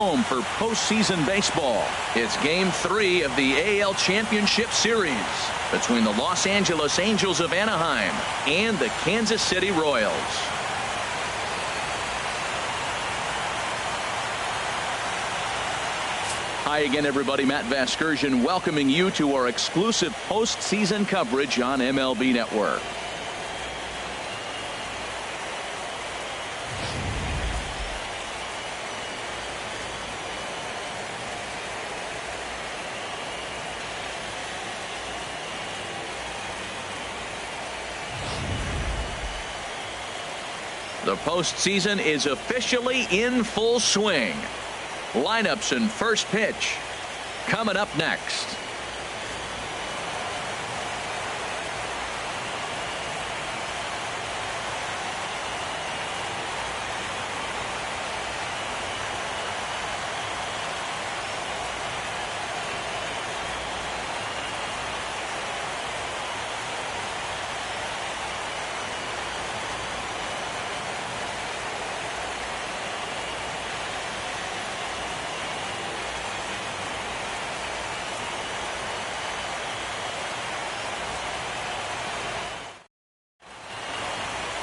Home for postseason baseball. It's Game 3 of the AL Championship Series between the Los Angeles Angels of Anaheim and the Kansas City Royals. Hi again, everybody. Matt Vasgersian welcoming you to our exclusive postseason coverage on MLB Network. The postseason is officially in full swing. Lineups and first pitch coming up next.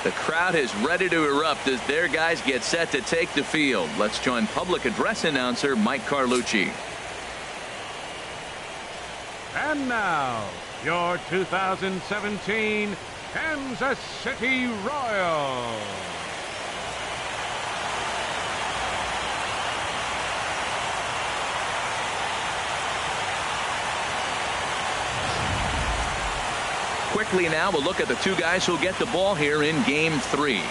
The crowd is ready to erupt as their guys get set to take the field. Let's join public address announcer Mike Carlucci. And now, your 2017 Kansas City Royals. Quickly now, we'll look at the two guys who'll get the ball here in Game 3.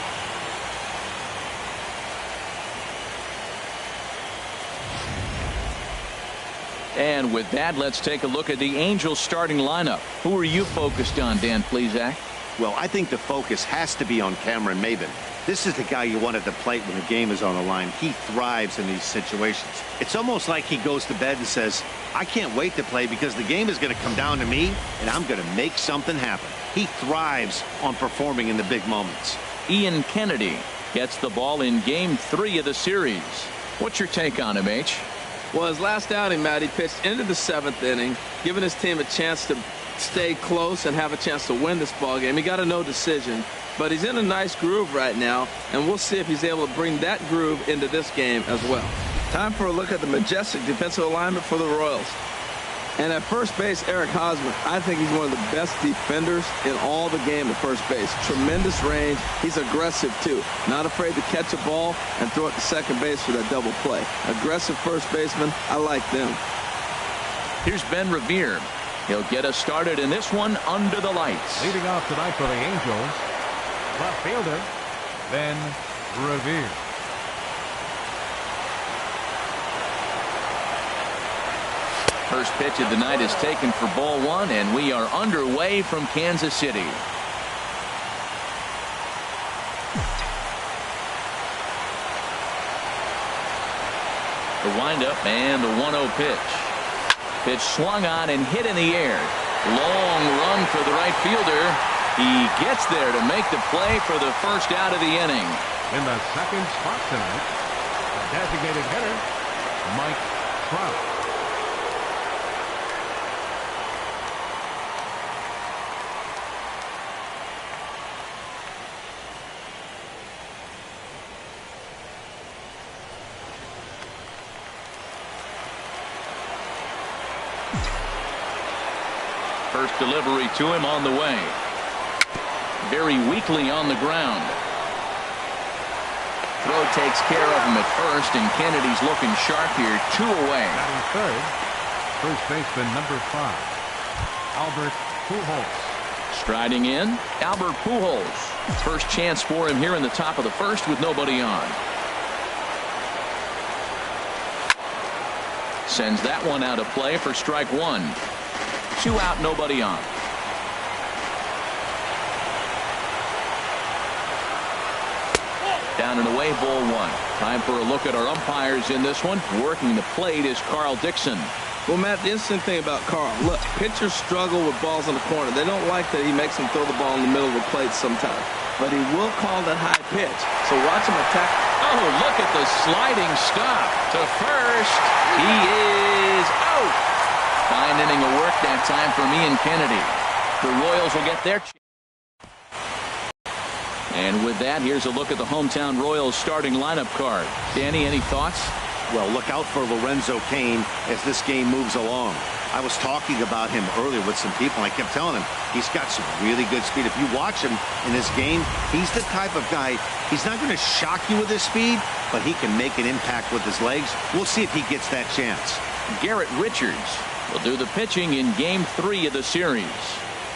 And with that, let's take a look at the Angels starting lineup. Who are you focused on, Dan Plesac? Well, I think the focus has to be on Cameron Maybin. This is the guy you want at the plate when the game is on the line. He thrives in these situations. It's almost like he goes to bed and says, I can't wait to play because the game is going to come down to me and I'm going to make something happen. He thrives on performing in the big moments. Ian Kennedy gets the ball in Game 3 of the series. What's your take on him, H? Well, his last outing, Matt, he pitched into the 7th inning, giving his team a chance to stay close and have a chance to win this ball game. He got a no decision, but he's in a nice groove right now, and we'll see if he's able to bring that groove into this game as well. Time for a look at the majestic defensive alignment for the Royals. And at first base, Eric Hosmer, I think he's one of the best defenders in all the game at first base. Tremendous range. He's aggressive, too. Not afraid to catch a ball and throw it to second base for that double play. Aggressive first baseman. I like them. Here's Ben Revere. He'll get us started in this one under the lights. Leading off tonight for the Angels, left fielder Ben Revere. First pitch of the night is taken for ball one, and we are underway from Kansas City. The windup and the 1-0 pitch. Pitch swung on and hit in the air. Long run for the right fielder. He gets there to make the play for the first out of the inning. In the second spot tonight, the designated hitter, Mike Trout. First delivery to him on the way. Very weakly on the ground. Throw takes care of him at first, and Kennedy's looking sharp here. 2 away. Batting third, first baseman number 5, Albert Pujols. Striding in, Albert Pujols. First chance for him here in the top of the first with nobody on. Sends that one out of play for strike 1. 2 out, nobody on. Down and away, ball 1. Time for a look at our umpires in this one. Working the plate is Carl Dixon. Well, Matt, the interesting thing about Carl, look, pitchers struggle with balls in the corner. They don't like that he makes them throw the ball in the middle of the plate sometimes. But he will call that high pitch. So watch him attack. Oh, look at the sliding stop to first. He is out. Fine inning of work that time from Ian Kennedy. The Royals will get their chance. And with that, here's a look at the hometown Royals starting lineup card. Danny, any thoughts? Well, look out for Lorenzo Cain as this game moves along. I was talking about him earlier with some people. I kept telling him he's got some really good speed. If you watch him in this game, he's the type of guy, he's not going to shock you with his speed, but he can make an impact with his legs. We'll see if he gets that chance. Garrett Richards will do the pitching in Game 3 of the series.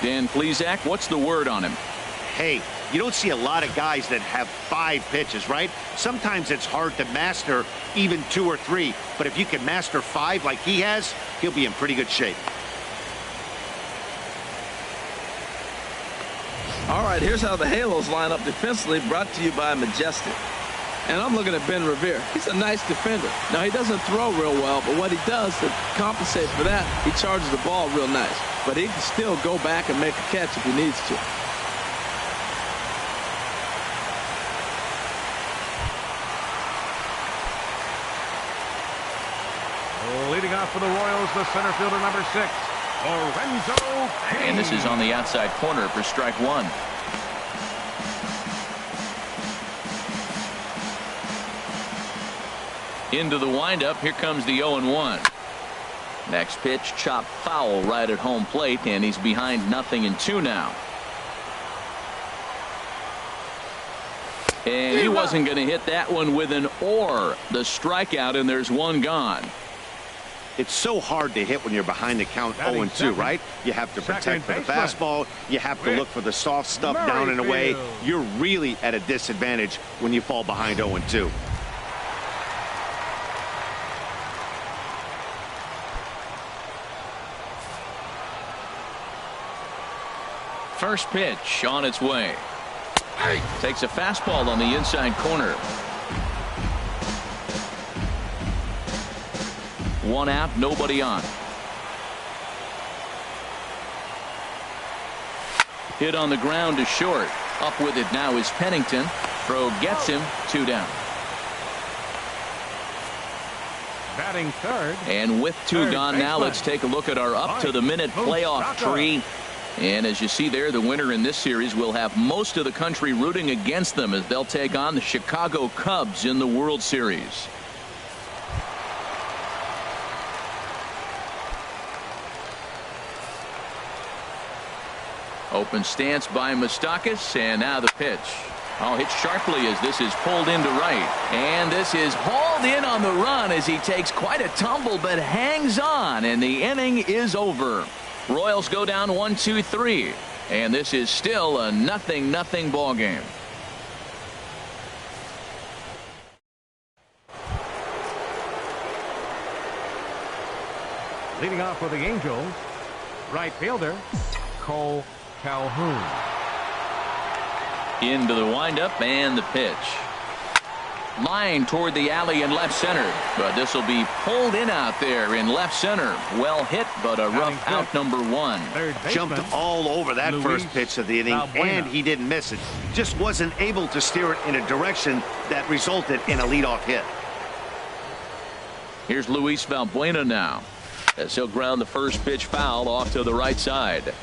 Dan Plesac, what's the word on him? Hey, you don't see a lot of guys that have 5 pitches, right? Sometimes it's hard to master even 2 or 3. But if you can master 5 like he has, he'll be in pretty good shape. All right, here's how the Halos line up defensively, brought to you by Majestic. And I'm looking at Ben Revere. He's a nice defender. Now, he doesn't throw real well, but what he does to compensate for that, he charges the ball real nice. But he can still go back and make a catch if he needs to. Leading off for the Royals, the center fielder, number 6, Lorenzo Cain. And this is on the outside corner for strike 1. Into the windup. Here comes the 0-1. Next pitch, chopped foul right at home plate, and he's behind 0-2 now. And he wasn't going to hit that one with an or. The strikeout, and there's one gone. It's so hard to hit when you're behind the count 0-2, right? You have to protect for the fastball. You have to look for the soft stuff down and away. You're really at a disadvantage when you fall behind 0-2. First pitch on its way. Takes a fastball on the inside corner. 1 out, nobody on. Hit on the ground to short. Up with it now is Pennington. Throw gets him, 2 down. Batting third. And with 2 third gone now, baseman. let's take a look at our up-to-the-minute playoff tree. And as you see there, the winner in this series will have most of the country rooting against them as they'll take on the Chicago Cubs in the World Series. Open stance by Moustakas, and now the pitch. Oh, hit sharply as this is pulled into right. And this is hauled in on the run as he takes quite a tumble but hangs on, and the inning is over. Royals go down 1-2-3, and this is still a 0-0 ball game. Leading off for the Angels, right fielder, Cole Calhoun. Into the windup and the pitch. Line toward the alley in left center, but this will be pulled in out there in left center. Well hit, but a rough out, number 1. Jumped all over that first pitch of the inning, and he didn't miss it. Just wasn't able to steer it in a direction that resulted in a leadoff hit. Here's Luis Valbuena now, as he'll ground the first pitch foul off to the right side.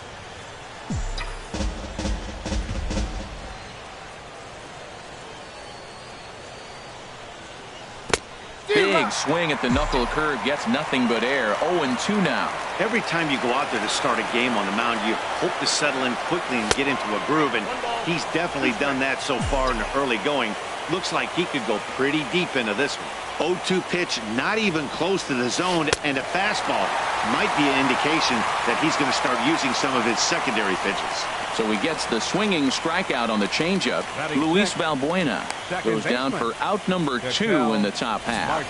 Big swing at the knuckle curve, gets nothing but air. 0-2 now. Every time you go out there to start a game on the mound, you hope to settle in quickly and get into a groove, and he's definitely done that so far in the early going. Looks like he could go pretty deep into this one. 0-2 pitch, not even close to the zone, and a fastball might be an indication that he's going to start using some of his secondary pitches. So he gets the swinging strikeout on the changeup. Luis Valbuena goes down for out number 2 in the top half.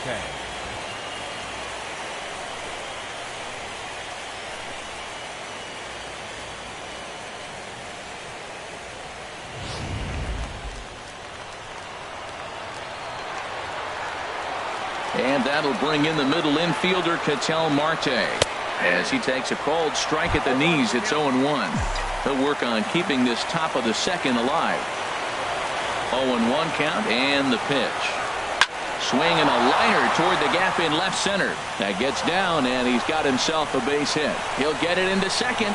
And that'll bring in the middle infielder, Ketel Marte. As he takes a called strike at the knees, it's 0-1. He'll work on keeping this top of the second alive. 0-1 count and the pitch. Swinging a liner toward the gap in left center. That gets down, and he's got himself a base hit. He'll get it into second.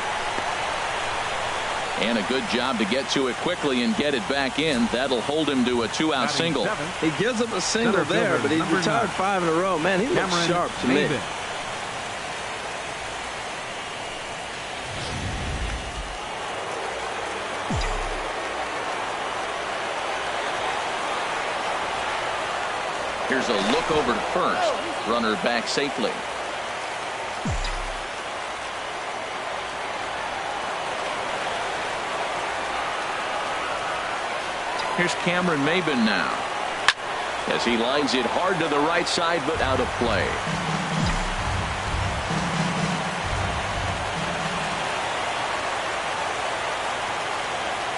And a good job to get to it quickly and get it back in. That'll hold him to a 2-out single. He gives up a single there, but he's retired 5 in a row. Man, he looks sharp to me. Here's a look over to first. Runner back safely. Here's Cameron Maybin now. As he lines it hard to the right side, but out of play.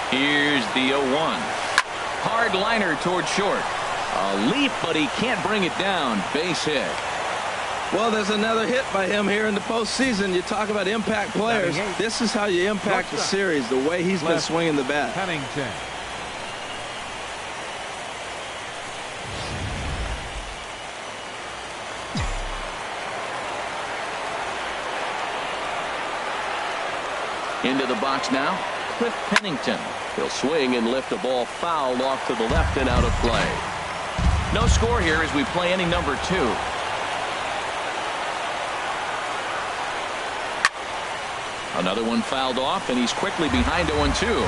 Here's the 0-1. Hard liner toward short. A leap, but he can't bring it down. Base hit. Well, there's another hit by him here in the postseason. You talk about impact players. This is how you impact the series, the way he's been swinging the bat. Pennington. Into the box now, Cliff Pennington. He'll swing and lift a ball foul off to the left and out of play. No score here as we play inning number 2. Another one fouled off, and he's quickly behind 0-2.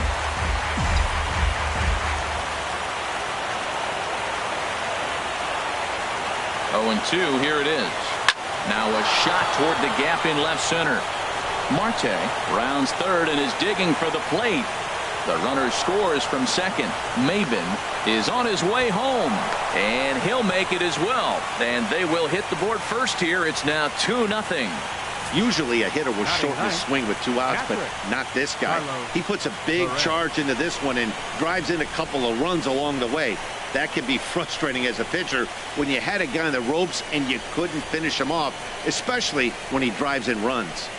0-2, here it is. Now a shot toward the gap in left center. Marte rounds third and is digging for the plate. The runner scores from second. Maybin is on his way home, and he'll make it as well. And they will hit the board first here. It's now 2-0. Usually a hitter will shorten his swing with 2 outs, but not this guy. He puts a big charge into this one and drives in a couple of runs along the way. That can be frustrating as a pitcher when you had a guy on the ropes and you couldn't finish him off, especially when he drives in runs.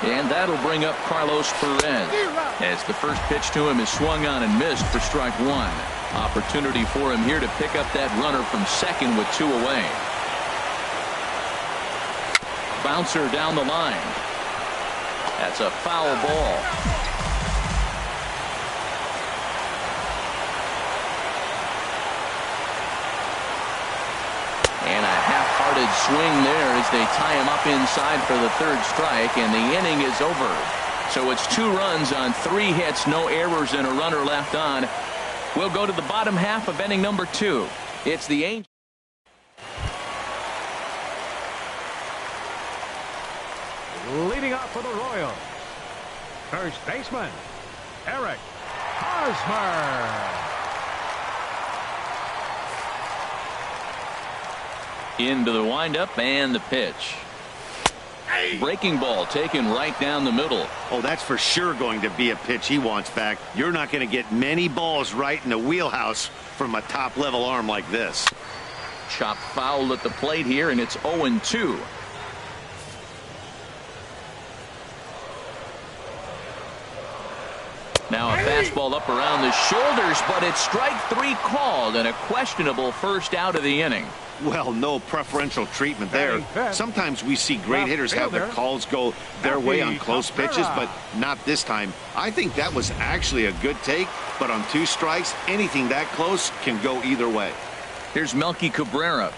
And that'll bring up Carlos Perez as the first pitch to him is swung on and missed for strike 1. Opportunity for him here to pick up that runner from second with 2 away. Bouncer down the line. That's a foul ball. And a half-hearted swing there as they tie him up inside for the 3rd strike, and the inning is over. So it's 2 runs on 3 hits, no errors, and a runner left on. We'll go to the bottom half of inning number 2. It's the Angels. Leading off for the Royals, first baseman, Eric Hosmer. Into the windup and the pitch. Breaking ball taken right down the middle. Oh, that's for sure going to be a pitch he wants back. You're not going to get many balls right in the wheelhouse from a top-level arm like this. Chopped foul at the plate here, and it's 0-2. Now a fastball up around the shoulders, but it's strike 3 called and a questionable first out of the inning. Well, no preferential treatment there. Sometimes we see great hitters have their calls go their way on close pitches, but not this time. I think that was actually a good take, but on 2 strikes, anything that close can go either way. Here's Melky Cabrera.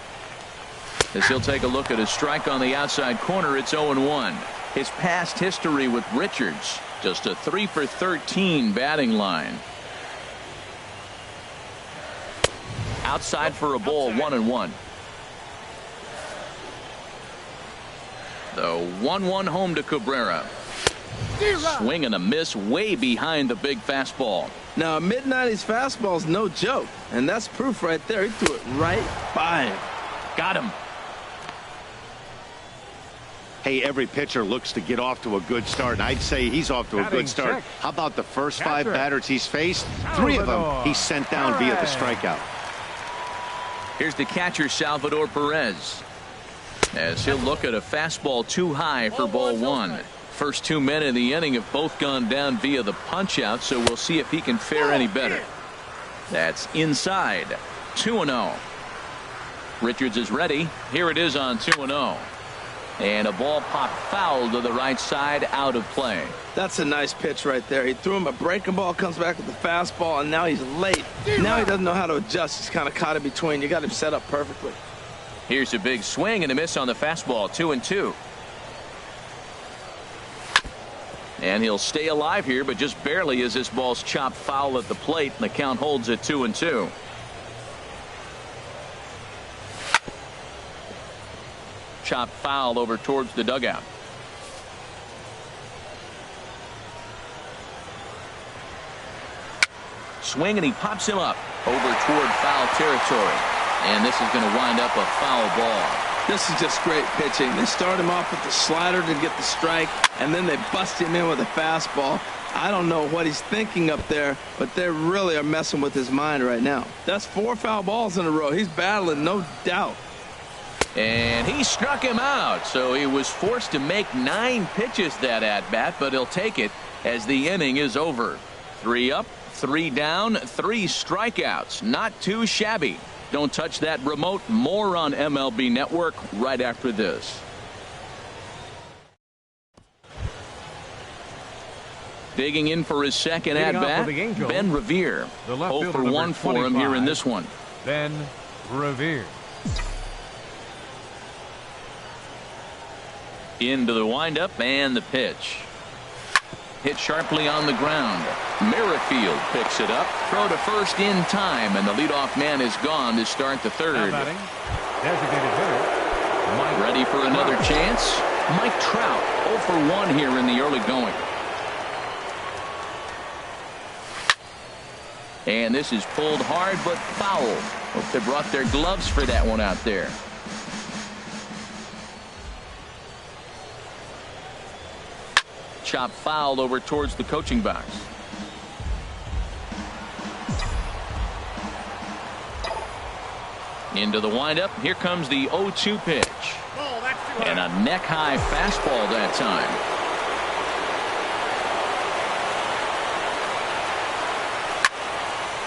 As he'll take a look at a strike on the outside corner, it's 0-1. His past history with Richards, just a 3 for 13 batting line. Outside for a ball, 1-1. The 1-1 home to Cabrera. Swing and a miss way behind the big fastball. Now a mid-90s fastball is no joke, and that's proof right there. He threw it right by him. Got him. Hey, every pitcher looks to get off to a good start, and I'd say he's off to a good start. How about the first 5 batters he's faced? 3 of them he's sent down via the strikeout. Here's the catcher, Salvador Perez, as he'll look at a fastball too high for ball 1. First 2 men in the inning have both gone down via the punch out, so we'll see if he can fare any better. That's inside. 2-0. Richards is ready. Here it is on 2-0. And a ball popped foul to the right side, out of play. That's a nice pitch right there. He threw him a breaking ball, comes back with the fastball, and now he's late. Now he doesn't know how to adjust. He's kind of caught in between. You got him set up perfectly. Here's a big swing and a miss on the fastball. 2-2. And he'll stay alive here, but just barely as this ball's chopped foul at the plate, and the count holds at 2-2. Chopped foul over towards the dugout. Swing, and he pops him up over toward foul territory. And this is going to wind up a foul ball. This is just great pitching. They start him off with the slider to get the strike, and then they bust him in with a fastball. I don't know what he's thinking up there, but they really are messing with his mind right now. That's 4 foul balls in a row. He's battling, no doubt. And he struck him out, so he was forced to make 9 pitches that at-bat, but he'll take it as the inning is over. 3 up, 3 down, 3 strikeouts. Not too shabby. Don't touch that remote. More on MLB Network right after this. Digging in for his second at-bat, Ben Revere. 0 for 1 for him here in this one. Ben Revere. Into the windup and the pitch. Hit sharply on the ground. Merrifield picks it up. Throw to first in time, and the leadoff man is gone to start the third. Designated hitter, ready for another chance. Mike Trout 0 for 1 here in the early going. And this is pulled hard but foul. Hope they brought their gloves for that one out there. Chop fouled over towards the coaching box. Into the windup. Here comes the 0-2 pitch. And a neck-high fastball that time.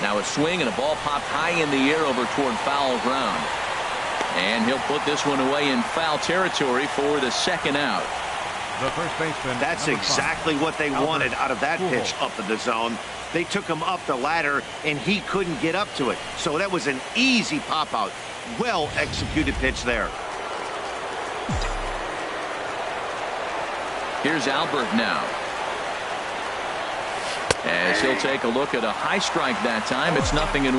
Now a swing and a ball popped high in the air over toward foul ground. And he'll put this one away in foul territory for the second out. The first baseman. That's exactly what they wanted out of that pitch up in the zone. They took him up the ladder, and he couldn't get up to it. So that was an easy pop-out. Well-executed pitch there. Here's Albert now. As he'll take a look at a high strike that time. It's 0-1.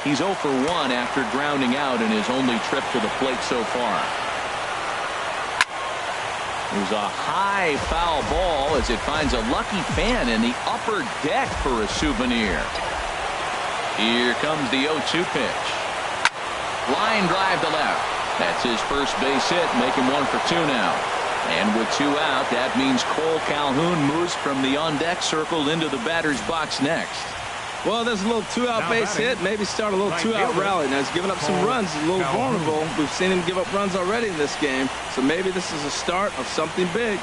He's 0 for 1 after grounding out in his only trip to the plate so far. There's a high foul ball as it finds a lucky fan in the upper deck for a souvenir. Here comes the 0-2 pitch. Line drive to left. That's his first base hit, making 1 for 2 now. And with 2 out, that means Cole Calhoun moves from the on-deck circle into the batter's box next. Well, there's a little 2-out base hit. Maybe start a little 2-out rally. Now he's giving up some runs. He's a little vulnerable. We've seen him give up runs already in this game. So maybe this is a start of something big.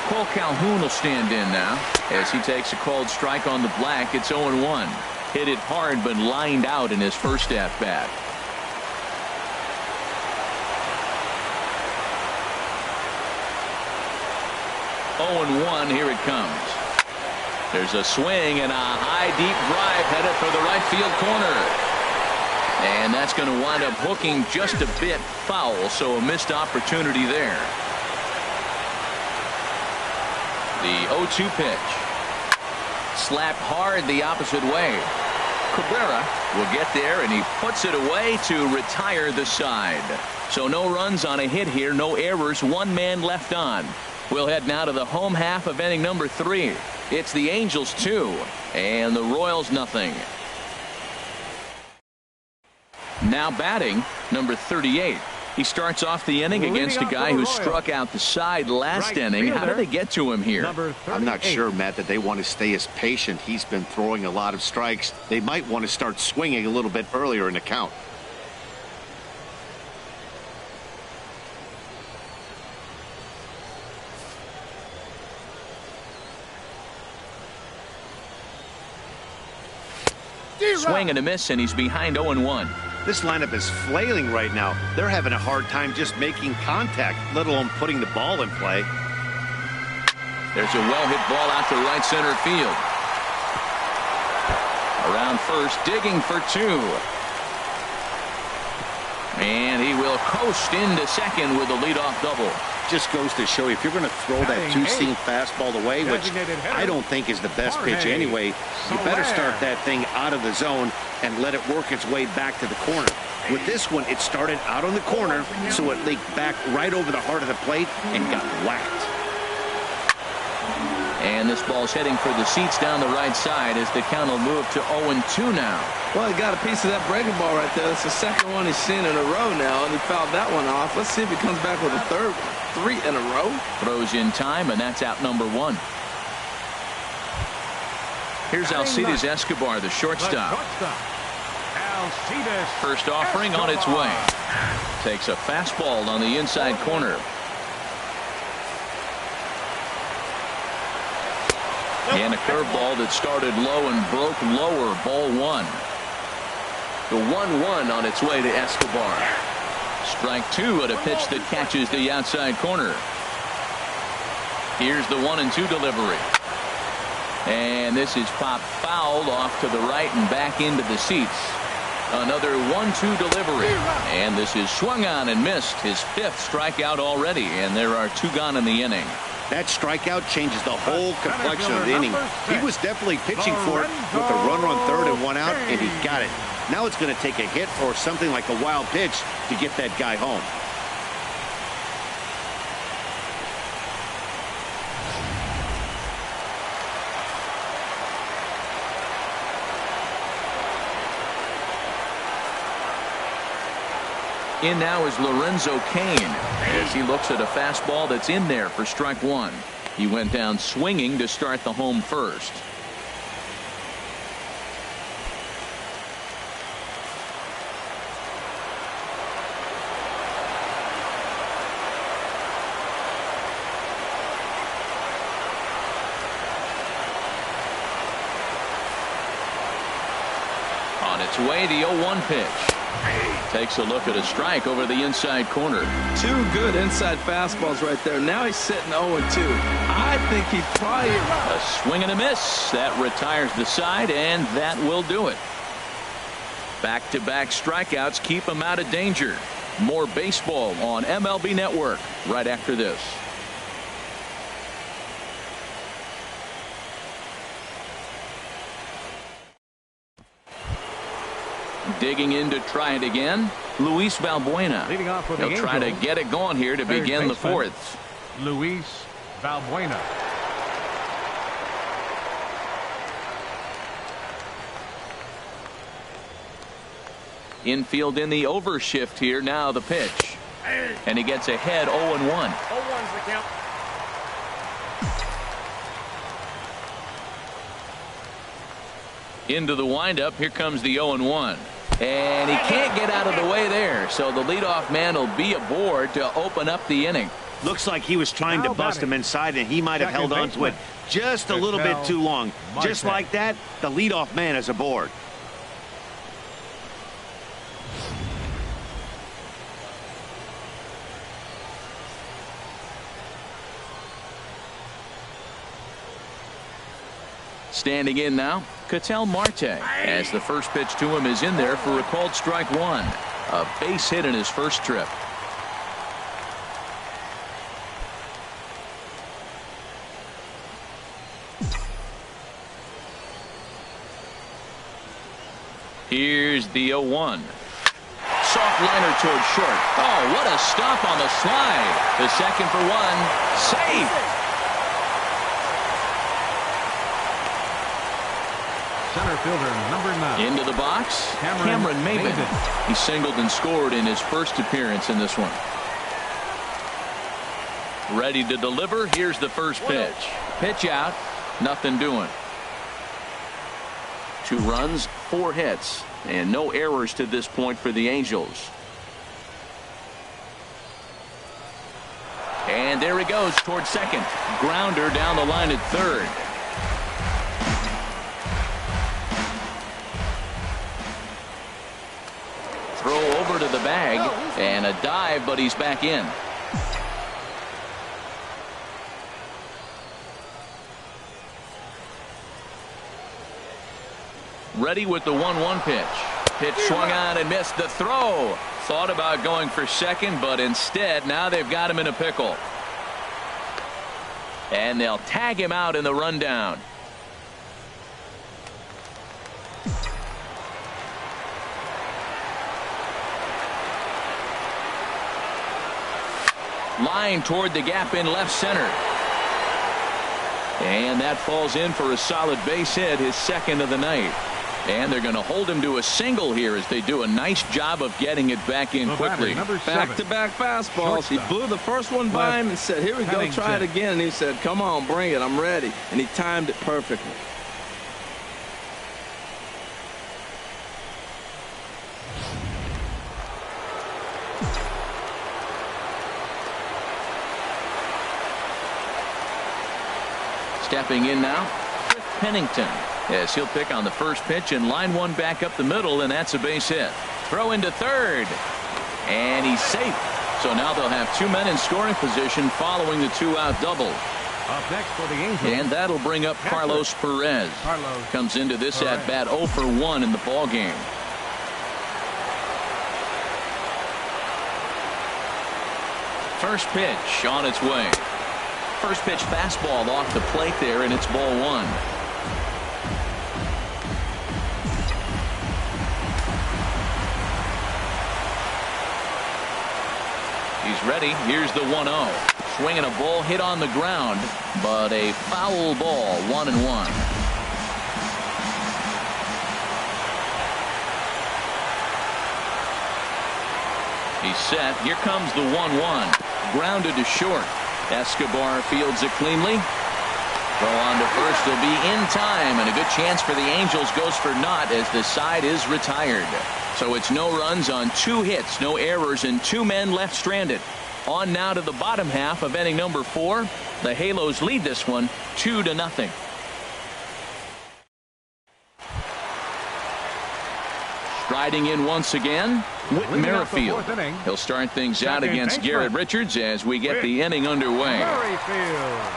Cole Calhoun will stand in now as he takes a called strike on the black. It's 0-1. Hit it hard but lined out in his first at-bat. 0-1. Here it comes. There's a swing and a high deep drive headed for the right field corner. And that's going to wind up hooking just a bit foul, so a missed opportunity there. The 0-2 pitch. Slapped hard the opposite way. Cabrera will get there, and he puts it away to retire the side. So no runs on a hit here, no errors, 1 man left on. We'll head now to the home half of inning number 3. It's the Angels 2 and the Royals 0. Now batting, number 38. He starts off the inning against a guy who struck out the side last inning. How did they get to him here? I'm not sure, Matt, that they want to stay as patient. He's been throwing a lot of strikes. They might want to start swinging a little bit earlier in the count. Swing and a miss, and he's behind 0-1. This lineup is flailing right now. They're having a hard time just making contact, let alone putting the ball in play. There's a well-hit ball out to right center field. Around first, digging for 2. And he will coast into second with a leadoff double. Just goes to show you, if you're going to throw that two-seam fastball away, which I don't think is the best pitch anyway, you better start that thing out of the zone and let it work its way back to the corner. With this one, it started out on the corner, so it leaked back right over the heart of the plate and got whacked. And this ball's heading for the seats down the right side as the count will move to 0-2 now. Well, he got a piece of that breaking ball right there. That's the second one he's seen in a row now, and he fouled that one off. Let's see if he comes back with a third one. 3 in a row. Throws in time, and that's out number 1. Here's Alcides Escobar, the shortstop. First offering on its way. Takes a fastball on the inside corner. And a curveball that started low and broke lower. Ball 1. The 1-1 on its way to Escobar. Strike 2 at a pitch that catches the outside corner. Here's the 1-2 delivery. And this is popped fouled off to the right and back into the seats. Another 1-2 delivery. And this is swung on and missed. His 5th strikeout already. And there are 2 gone in the inning. That strikeout changes the whole complexion of the inning. He was definitely pitching for it with a runner on third and 1 out, and he got it. Now it's going to take a hit or something like a wild pitch to get that guy home. In now is Lorenzo Cain as he looks at a fastball that's in there for strike 1. He went down swinging to start the home first. On its way, the 0-1 pitch. Takes a look at a strike over the inside corner. 2 good inside fastballs right there. Now he's sitting 0-2. I think he probably... A swing and a miss. That retires the side, and that will do it. Back-to-back strikeouts keep him out of danger. More baseball on MLB Network right after this. Digging in to try it again, Luis Valbuena. He'll try to get it going here to begin the 4th. Luis Valbuena. Infield in the overshift here. Now the pitch. And he gets ahead 0-1. 0-1's the count. Into the windup. Here comes the 0-1. And he can't get out of the way there. So the leadoff man will be aboard to open up the inning. Looks like he was trying to bust him inside, and he might have held on to it just a little bit too long. Just like that, the leadoff man is aboard. Standing in now, Ketel Marte, as the first pitch to him is in there for a called strike 1. A base hit in his first trip. Here's the 0-1. Soft liner towards short. Oh, what a stop on the slide. The second for 1. Safe. Center fielder number 9. Into the box, Cameron Maybin. Maybin. He singled and scored in his first appearance in this one. Ready to deliver. Here's the first pitch. Pitch out. Nothing doing. 2 runs, 4 hits, and no errors to this point for the Angels. And there he goes towards second. Grounder down the line at third. Throw over to the bag and a dive, but he's back in. Ready with the 1-1 pitch. Pitch swung on and missed. The throw. Thought about going for second, but instead now they've got him in a pickle. And they'll tag him out in the rundown. Line toward the gap in left center. And that falls in for a solid base hit, his second of the night. And they're going to hold him to a single here as they do a nice job of getting it back in quickly. Back-to-back fastballs. He blew the first one by him and said, here we go, try it again. And he said, come on, bring it, I'm ready. And he timed it perfectly. Stepping in now, Chris Pennington. Yes, he'll pick on the first pitch and line one back up the middle, and that's a base hit. Throw into third, and he's safe. So now they'll have 2 men in scoring position following the 2-out double. Up next for the Angels. And that'll bring up Carlos Perez. Comes into this at bat 0 for 1 in the ball game. First pitch on its way. First pitch fastball off the plate there, and it's ball 1. He's ready. Here's the 1-0. Swinging a ball hit on the ground, but a foul ball, 1-1. He's set. Here comes the 1-1. Grounded to short. Escobar fields it cleanly. Throw on to first will be in time, and a good chance for the Angels goes for naught as the side is retired. So it's no runs on 2 hits, no errors, and 2 men left stranded. On now to the bottom half of inning number 4. The Halos lead this one 2-0. Striding in once again, Whit Merrifield. He'll start things out against Garrett Richards as we get the inning underway. Merrifield.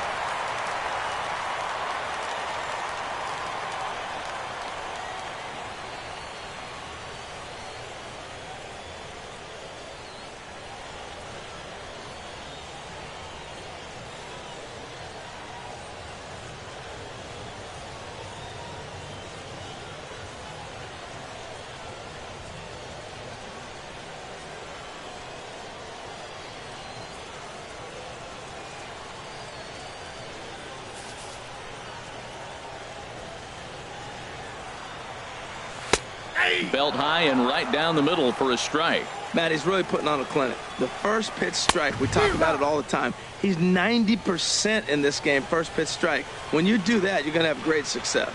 Belt high and right down the middle for a strike. Matt, he's really putting on a clinic. The first pitch strike, we talk about it all the time. He's 90% in this game, first pitch strike. When you do that, you're going to have great success.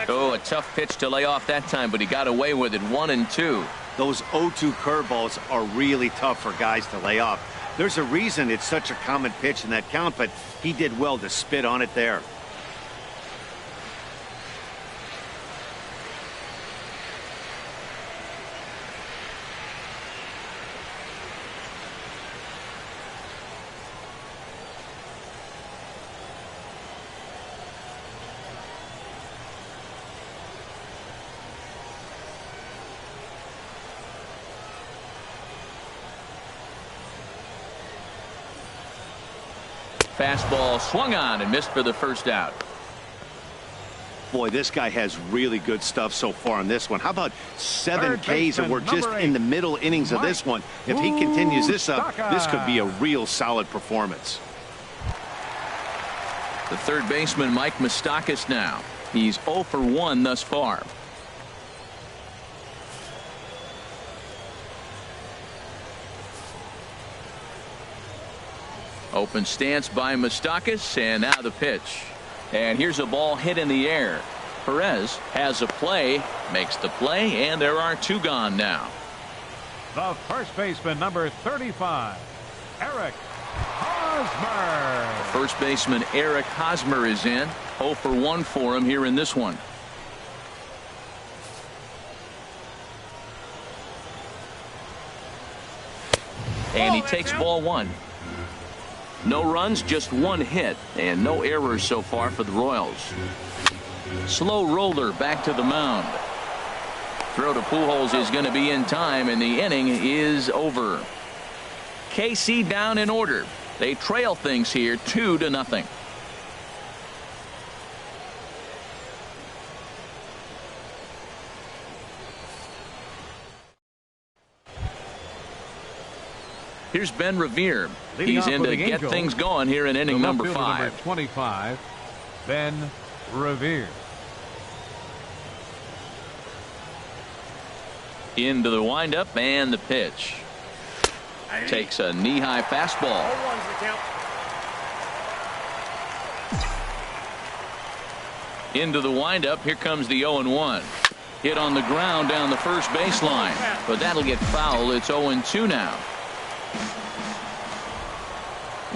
Oh, a tough pitch to lay off that time, but he got away with it. 1-2. Those 0-2 curveballs are really tough for guys to lay off. There's a reason it's such a common pitch in that count, but he did well to spit on it there. Fastball swung on and missed for the first out. Boy, this guy has really good stuff so far in this one. How about 7 Ks, and we're just in the middle innings of this one. If he continues this up, this could be a real solid performance. The third baseman, Mike Moustakas, now. He's 0 for 1 thus far. Open stance by Moustakas, and now the pitch. And here's a ball hit in the air. Perez has a play, makes the play, and there are 2 gone now. The first baseman, number 35, Eric Hosmer. First baseman Eric Hosmer is in. 0 for 1 for him here in this one. And he takes ball 1. No runs, just 1 hit, and no errors so far for the Royals. Slow roller back to the mound. Throw to Pujols is going to be in time, and the inning is over. KC down in order. They trail things here 2-0. Here's Ben Revere. He's in to get things going here in inning number 5. Number 25, Ben Revere. Into the windup and the pitch. Takes a knee-high fastball. Into the windup. Here comes the 0-1. Hit on the ground down the first baseline, but that'll get foul. It's 0-2 now.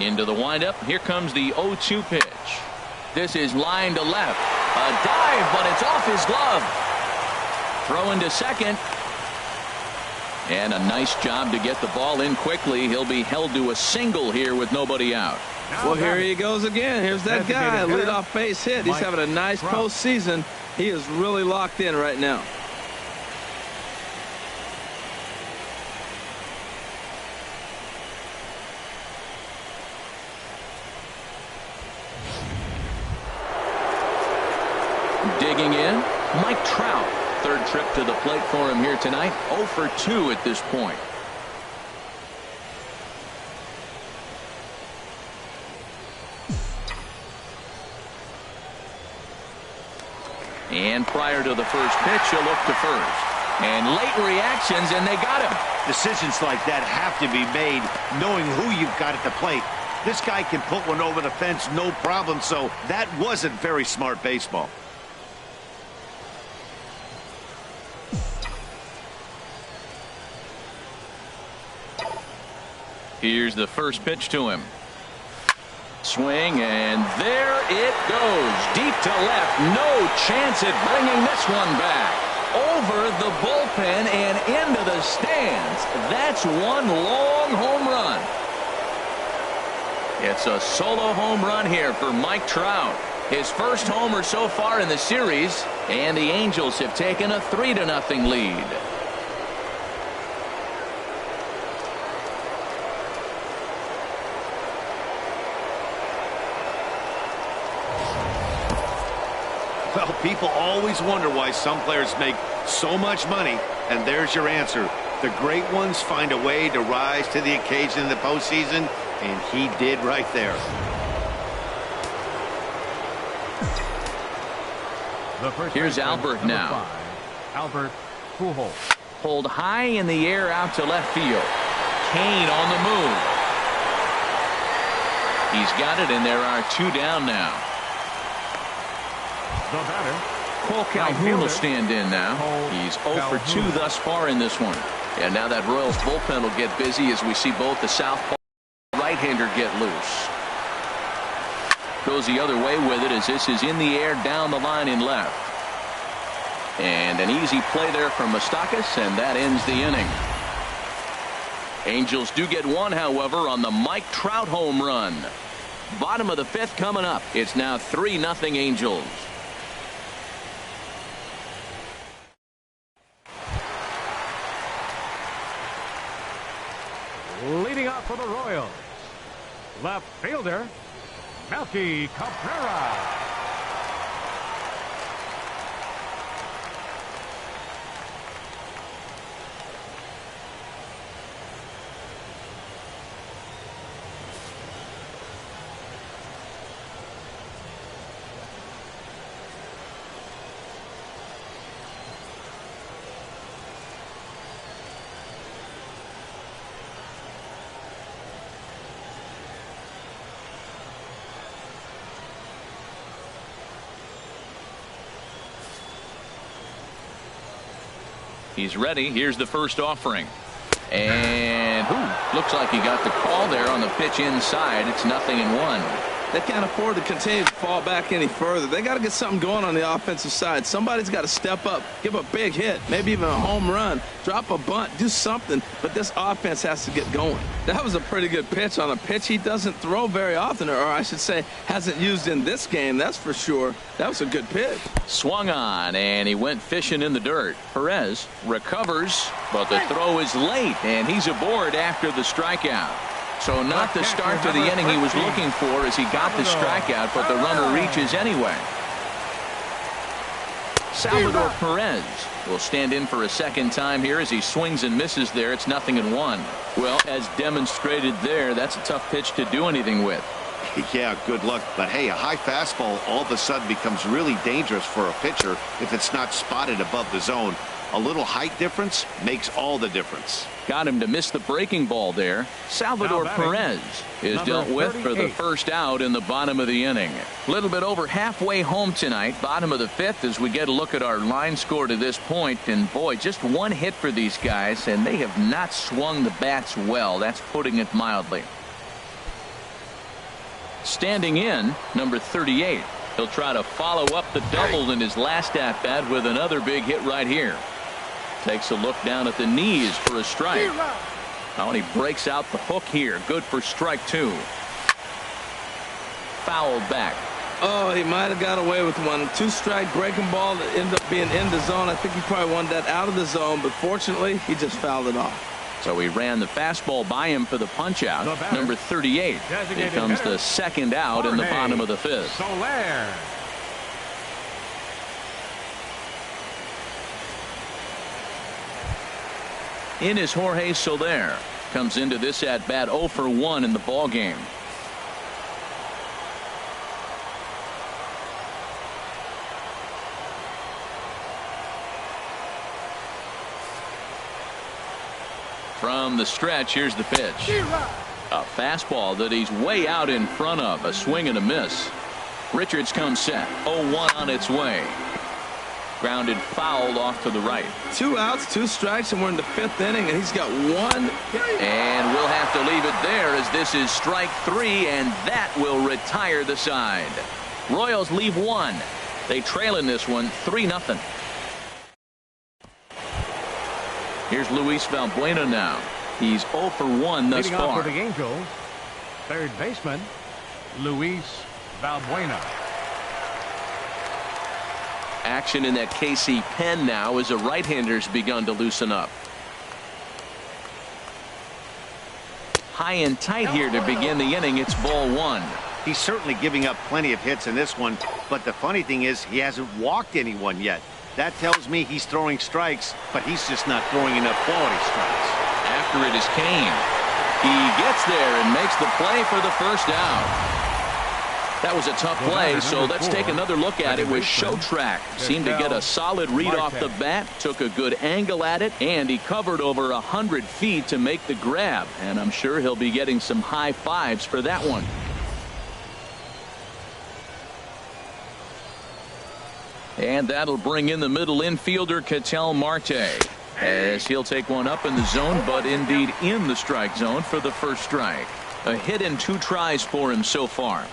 Into the windup. Here comes the 0-2 pitch. This is line to left. A dive, but it's off his glove. Throw into second. And a nice job to get the ball in quickly. He'll be held to a single here with nobody out. Well, here he goes again. Here's that guy. Leadoff base hit. He's having a nice postseason. He is really locked in right now. Digging in, Mike Trout. Third trip to the plate for him here tonight. 0 for 2 at this point. And prior to the first pitch, he'll look to first. And late reactions, and they got him. Decisions like that have to be made knowing who you've got at the plate. This guy can put one over the fence, no problem, so that wasn't very smart baseball. Here's the first pitch to him. Swing, and there it goes. Deep to left. No chance at bringing this one back. Over the bullpen and into the stands. That's one long home run. It's a solo home run here for Mike Trout. His first homer so far in the series, and the Angels have taken a 3-0 lead. Well, people always wonder why some players make so much money, and there's your answer. The great ones find a way to rise to the occasion in the postseason, and he did right there. Here's Albert now. 5, Albert Pujols. Pulled high in the air out to left field. Kane on the move. He's got it, and there are 2 down now. The batter, Cole Calhoun will stand in now. He's 0 for 2 thus far in this one. And now that Royals bullpen will get busy as we see both the southpaw and right-hander get loose. Goes the other way with it as this is in the air down the line in left. And an easy play there from Moustakas, and that ends the inning. Angels do get one, however, on the Mike Trout home run. Bottom of the 5th coming up. It's now 3-0 Angels. Leading off for the Royals, left fielder, Melky Cabrera. He's ready. Here's the first offering. And looks like he got the call there on the pitch inside. It's 0-1. They can't afford to continue to fall back any further. They got to get something going on the offensive side. Somebody's got to step up, give a big hit, maybe even a home run, drop a bunt, do something. But this offense has to get going. That was a pretty good pitch on a pitch he doesn't throw very often, or I should say hasn't used in this game, that's for sure. That was a good pitch. Swung on, and he went fishing in the dirt. Perez recovers, but the throw is late, and he's aboard after the strikeout. So not the start to the inning he was looking for as he got the strikeout, but the runner reaches anyway. Salvador Perez will stand in for a second time here as he swings and misses there. It's 0-1. Well, as demonstrated there, that's a tough pitch to do anything with. Yeah, good luck. But hey, a high fastball all of a sudden becomes really dangerous for a pitcher if it's not spotted above the zone. A little height difference makes all the difference. Got him to miss the breaking ball there. Salvador Perez is dealt with for the first out in the bottom of the inning. A little bit over halfway home tonight, bottom of the fifth, as we get a look at our line score to this point. And boy, just one hit for these guys, and they have not swung the bats well. That's putting it mildly. Standing in, number 38. He'll try to follow up the double in his last at-bat with another big hit right here. Takes a look down at the knees for a strike. Oh, and he breaks out the hook here. Good for strike 2. Fouled back. Oh, he might have got away with one. 2-strike breaking ball that ended up being in the zone. I think he probably wanted that out of the zone, but fortunately, he just fouled it off. So he ran the fastball by him for the punch out. Number 38. Here comes the second out in the bottom of the fifth. Soler. In is Jorge Soler. Comes into this at bat 0 for 1 in the ball game. From the stretch, here's the pitch. A fastball that he's way out in front of. A swing and a miss. Richards comes set. 0-1 on its way. Grounded fouled off to the right. 2 outs, 2 strikes, and we're in the 5th inning, and he's got 1. And we'll have to leave it there as this is strike 3, and that will retire the side. Royals leave 1. They trail in this one 3-0. Here's Luis Valbuena now. He's 0 for 1 thus Leading far. off for the Angels, third baseman Luis Valbuena. Action in that KC pen now as a right-hander's begun to loosen up. High and tight here to begin the inning. It's ball 1. He's certainly giving up plenty of hits in this one, but the funny thing is he hasn't walked anyone yet. That tells me he's throwing strikes, but he's just not throwing enough quality strikes. After it is Kane. He gets there and makes the play for the first out. That was a tough play, so let's take another look at it with Showtrack. Seemed to get a solid read off the bat, took a good angle at it, and he covered over 100 feet to make the grab. And I'm sure he'll be getting some high fives for that one. And that'll bring in the middle infielder, Ketel Marte, as he'll take one up in the zone, but indeed in the strike zone for the first strike. A hit in 2 tries for him so far.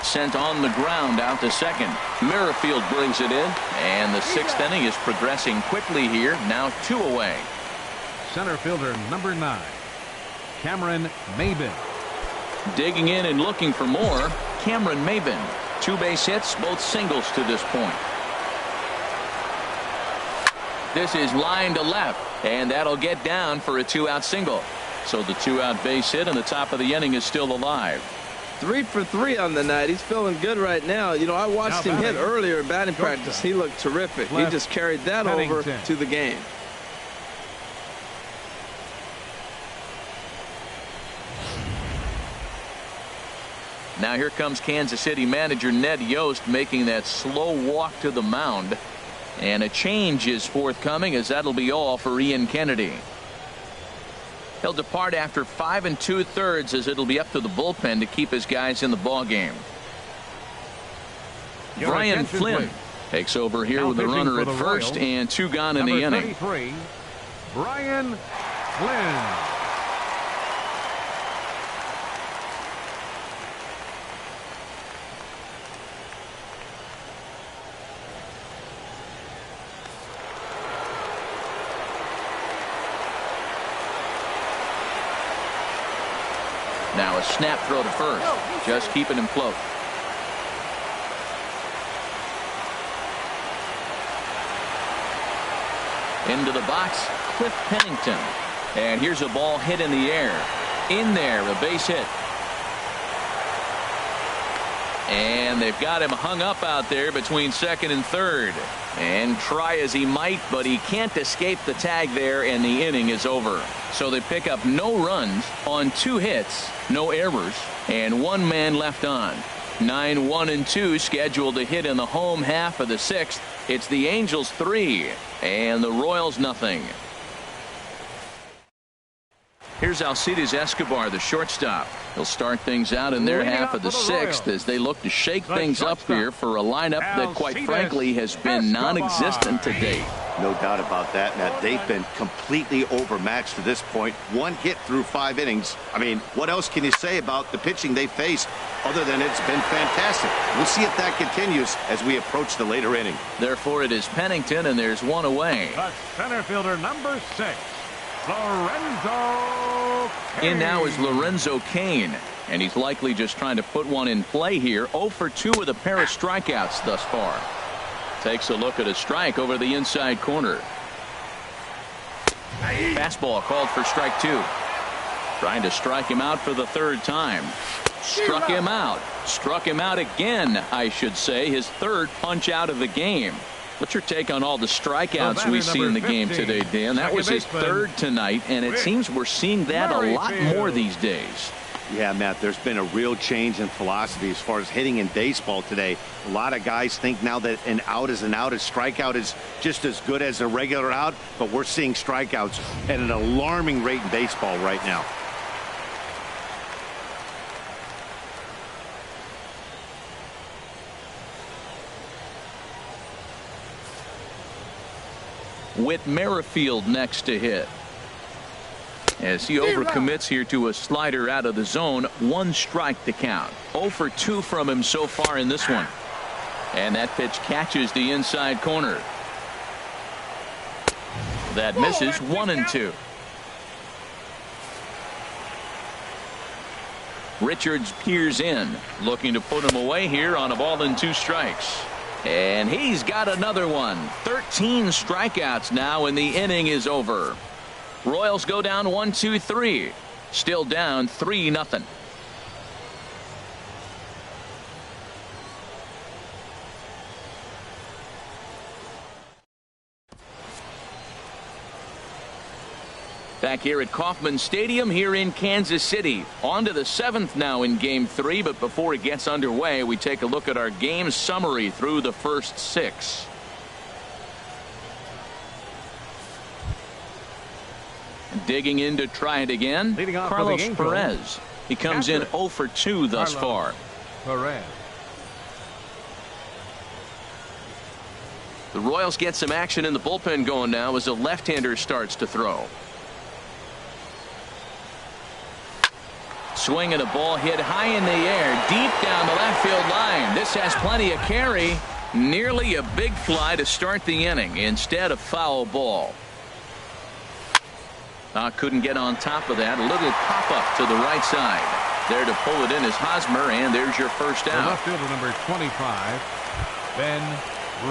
Sent on the ground out to second. Merrifield brings it in, and the 6th inning is progressing quickly here. Now 2 away. Center fielder number 9, Cameron Maybin. Digging in and looking for more, Cameron Maybin. 2 base hits, both singles to this point. This is line to left, and that'll get down for a 2-out single. So the 2-out base hit and the top of the inning is still alive. 3 for 3 on the night. He's feeling good right now. You know, I watched him hit earlier in batting practice. He looked terrific. He just carried that over to the game. Now here comes Kansas City manager Ned Yost making that slow walk to the mound. And a change is forthcoming, as that'll be all for Ian Kennedy. He'll depart after 5 2/3 as it'll be up to the bullpen to keep his guys in the ball game. Brian Flynn Takes over here Now with the pitching runner for at the first Royals, and 2 gone in number the inning. 33, Brian Flynn. Now a snap throw to first, just keeping him float. Into the box, Cliff Pennington. And here's a ball hit in the air. In there, a base hit. And they've got him hung up out there between second and third. And try as he might, but he can't escape the tag there, and the inning is over. So they pick up no runs on 2 hits, no errors, and 1 man left on. 9, 1, and 2 scheduled to hit in the home half of the 6th. It's the Angels 3 and the Royals nothing. Here's Alcides Escobar, the shortstop. He'll start things out in their half of the 6th as they look to shake things up here for a lineup that quite frankly has been non-existent to date. No doubt about that, Matt. They've been completely overmatched to this point. 1 hit through 5 innings. I mean, what else can you say about the pitching they faced other than it's been fantastic? We'll see if that continues as we approach the later inning. Therefore, it is Pennington, and there's 1 away. The center fielder, number 6, Lorenzo Cain. In now is Lorenzo Cain, and he's likely just trying to put one in play here. 0 for 2 with a pair of strikeouts thus far. Takes a look at a strike over the inside corner. Fastball called for strike 2. Trying to strike him out for the 3rd time. Struck him out. Struck him out again, I should say. His 3rd punch out of the game. What's your take on all the strikeouts we see in the game today, Dan? That was his 3rd tonight, and it seems we're seeing that a lot more these days. Yeah, Matt, there's been a real change in philosophy as far as hitting in baseball today. A lot of guys think now that an out is an out. A strikeout is just as good as a regular out, but we're seeing strikeouts at an alarming rate in baseball right now. Whit Merrifield next to hit. As he overcommits here to a slider out of the zone. 1 strike to count. 0 for 2 from him so far in this one. And that pitch catches the inside corner. That misses. 1 and 2. Richards peers in, looking to put him away here on a ball and 2 strikes. And he's got another one. 13 strikeouts now, and the inning is over. Royals go down 1-2-3. Still down 3-0. Back here at Kauffman Stadium here in Kansas City. On to the 7th now in Game 3, but before it gets underway, we take a look at our game summary through the first 6. Digging in to try it again, Carlos Perez. He comes in 0 for 2 thus far. Perez. The Royals get some action in the bullpen going now as a left-hander starts to throw. Swing and a ball hit high in the air, deep down the left field line. This has plenty of carry. Nearly a big fly to start the inning. Instead, a foul ball. Couldn't get on top of that. A little pop-up to the right side. There to pull it in is Hosmer, and there's your first out. The left fielder, number 25, Ben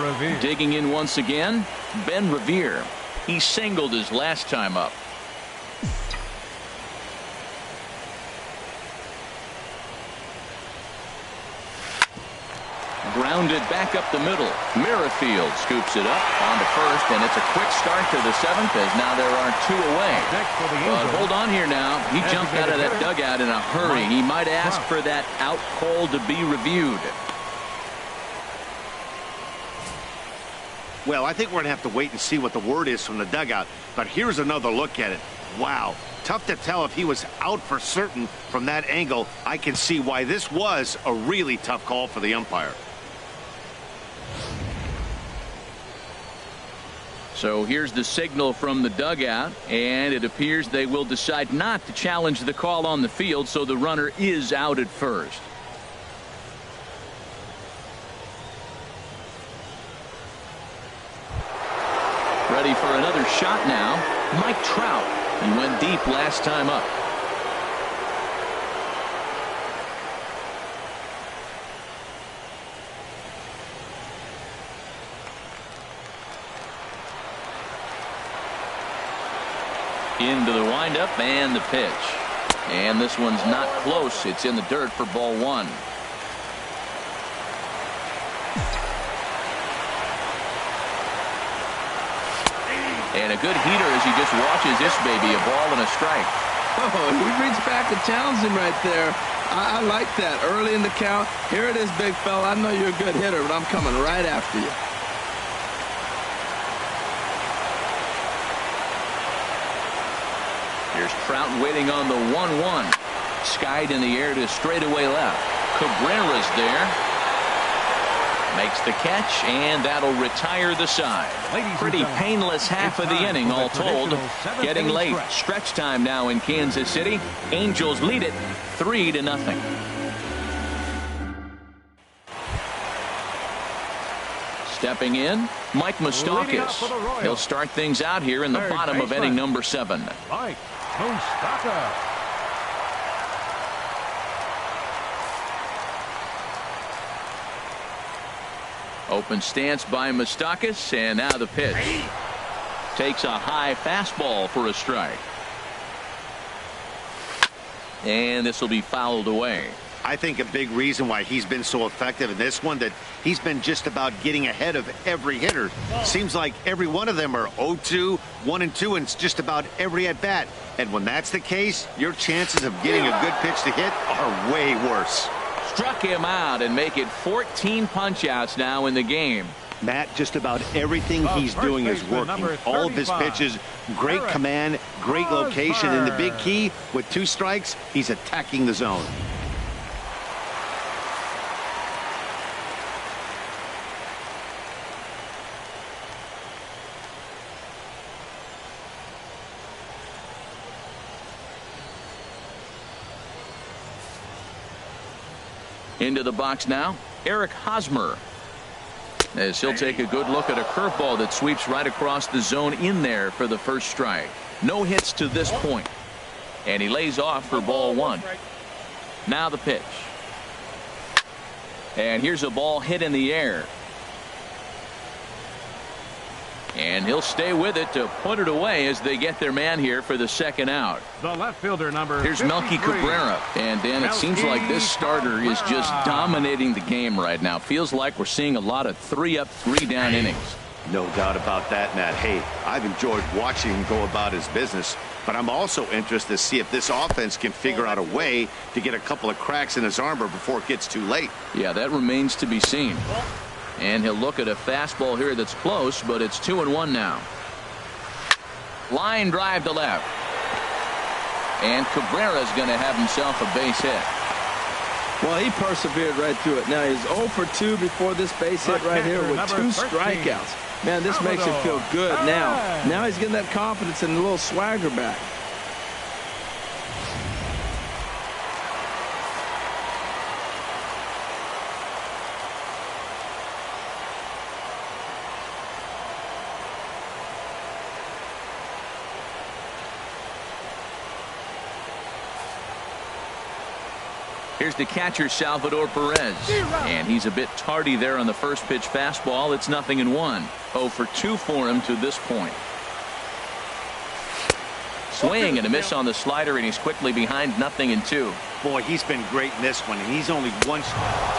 Revere. Digging in once again, Ben Revere. He singled his last time up. Grounded back up the middle. Merrifield scoops it up onto first, and it's a quick start to the 7th as now there are 2 away. But hold on here now. He jumped out of that dugout in a hurry. He might ask for that out call to be reviewed. Well, I think we're going to have to wait and see what the word is from the dugout. But here's another look at it. Wow. Tough to tell if he was out for certain from that angle. I can see why this was a really tough call for the umpire. So here's the signal from the dugout, and it appears they will decide not to challenge the call on the field, so the runner is out at first. Ready for another shot now, Mike Trout. He went deep last time up. Into the windup and the pitch. And this one's not close. It's in the dirt for ball one. And a good heater as he just watches this baby, a ball and a strike. Oh, he reached back and challenged him right there. I like that. Early in the count. Here it is, big fella. I know you're a good hitter, but I'm coming right after you. Here's Trout waiting on the 1-1. Skied in the air to straightaway left. Cabrera's there. Makes the catch, and that'll retire the side. Pretty painless half of the inning, all told. Getting late. Stretch time now in Kansas City. Angels lead it 3-0. Stepping in, Mike Moustakas. He'll start things out here in the bottom of inning number 7. Mike Moustakas. Open stance by Moustakas, and now the pitch. Takes a high fastball for a strike. And this will be fouled away. I think a big reason why he's been so effective in this one, that he's been just about getting ahead of every hitter. Seems like every one of them are 0-2, 1-2, and it's just about every at bat. And when that's the case, your chances of getting a good pitch to hit are way worse. Struck him out and make it 14 punch-outs now in the game. Matt, just about everything he's doing is working. All of his pitches, great command, great location, and the big key, with 2 strikes, he's attacking the zone. Into the box now, Eric Hosmer. As he'll take a good look at a curveball that sweeps right across the zone in there for the first strike. No hits to this point. And he lays off for ball 1. Now the pitch. And here's a ball hit in the air. And he'll stay with it to put it away as they get their man here for the second out. The left fielder number Here's Melky Cabrera. And Dan, it seems like this starter is just dominating the game right now. Feels like we're seeing a lot of 3-up, 3-down innings. No doubt about that, Matt. Hey, I've enjoyed watching him go about his business, but I'm also interested to see if this offense can figure out a way to get a couple of cracks in his armor before it gets too late. Yeah, that remains to be seen. And he'll look at a fastball here that's close, but it's 2-1 now. Line drive to left. And Cabrera's going to have himself a base hit. Well, he persevered right through it. Now he's 0 for 2 before this base hit right here with 2 strikeouts. Man, this makes him feel good now. Now he's getting that confidence and a little swagger back. Here's the catcher, Salvador Perez. And he's a bit tardy there on the first pitch fastball. It's 0-1. 0 for 2 for him to this point. Swing and a miss on the slider, and he's quickly behind 0-2. Boy, he's been great in this one, and he's only one.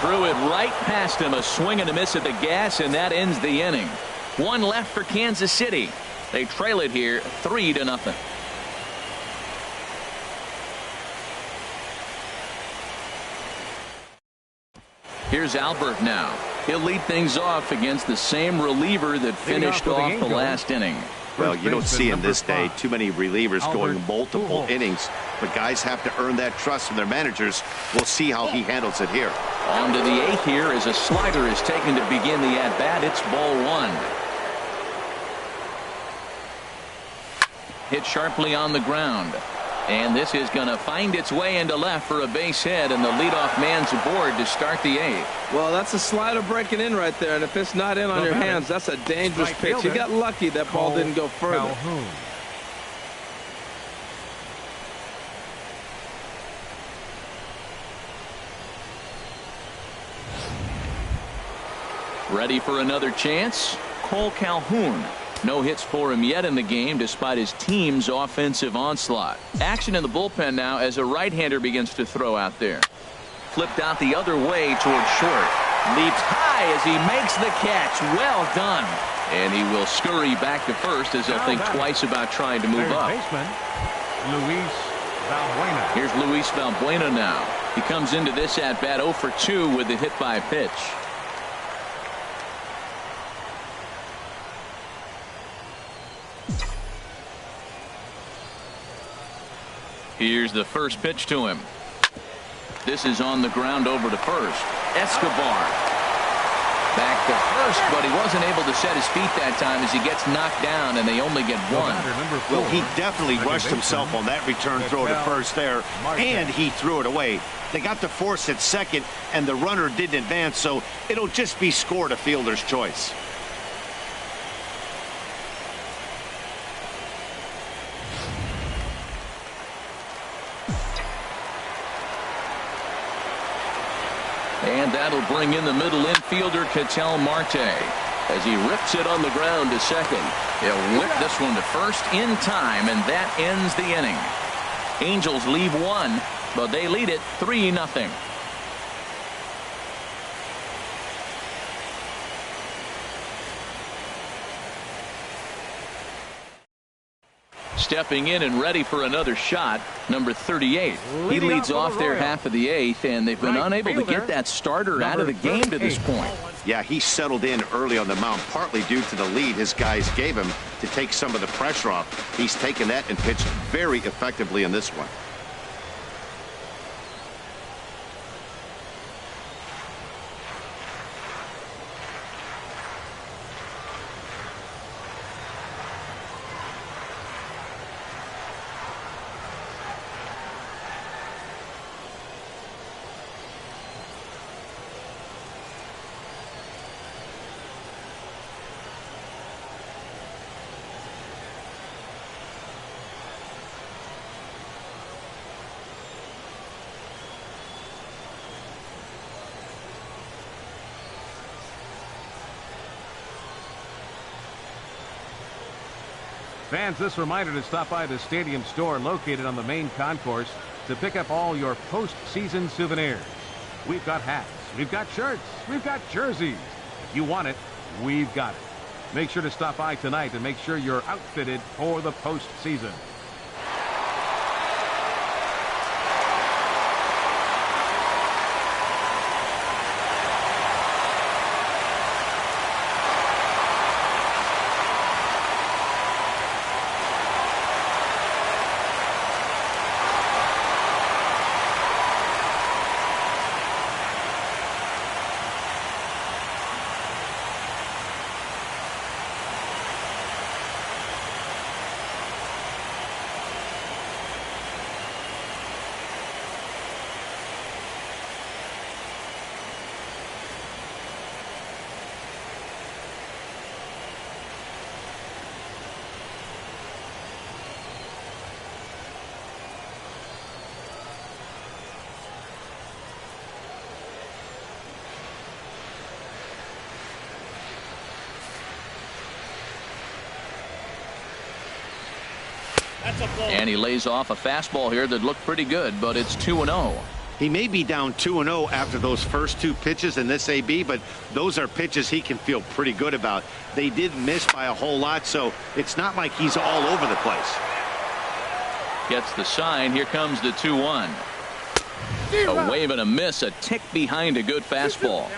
Threw it right past him. A swing and a miss at the gas, and that ends the inning. 1 left for Kansas City. They trail it here 3-0. Here's Albert now. He'll lead things off against the same reliever that finished off the last inning. Well, you don't see in this day too many relievers going multiple innings, but guys have to earn that trust from their managers. We'll see how he handles it here. On to the 8th here as a slider is taken to begin the at-bat. It's ball 1. hit sharply on the ground. And this is going to find its way into left for a base hit, and the leadoff man's aboard to start the 8th. Well, that's a slider breaking in right there, and if it's not in on your hands, that's a dangerous pitch. You got lucky that ball didn't go further. Calhoun. Ready for another chance? Cole Calhoun. No hits for him yet in the game despite his team's offensive onslaught. Action in the bullpen now as a right-hander begins to throw out there. Flipped out the other way towards short. Leaps high as he makes the catch. Well done. And he will scurry back to first as he'll think twice about trying to move up. Baseman, Luis Valbuena. Here's Luis Valbuena now. He comes into this at-bat 0 for 2 with the hit by pitch. Here's the first pitch to him. This is on the ground over to first. Escobar back to first, but he wasn't able to set his feet that time as he gets knocked down, and they only get one. Well, he definitely rushed himself on that return throw to first there, and he threw it away. They got the force at second, and the runner didn't advance, so it'll just be scored a fielder's choice. And that'll bring in the middle infielder Ketel Marte as he rips it on the ground to second. He'll whip this one to first in time, and that ends the inning. Angels leave one, but they lead it 3-0. Stepping in and ready for another shot, number 38. He leads off their half of the 8th, and they've been unable to get that starter out of the game to this point. Yeah, he settled in early on the mound, partly due to the lead his guys gave him to take some of the pressure off. He's taken that and pitched very effectively in this one. Fans, this reminder to stop by the stadium store located on the main concourse to pick up all your postseason souvenirs. We've got hats, we've got shirts, we've got jerseys. If you want it, we've got it. Make sure to stop by tonight and make sure you're outfitted for the postseason. And he lays off a fastball here that looked pretty good, but it's 2-0. He may be down 2-0 after those first two pitches in this AB, but those are pitches he can feel pretty good about. They did miss by a whole lot, so it's not like he's all over the place. Gets the sign. Here comes the 2-1. A wave and a miss, a tick behind a good fastball.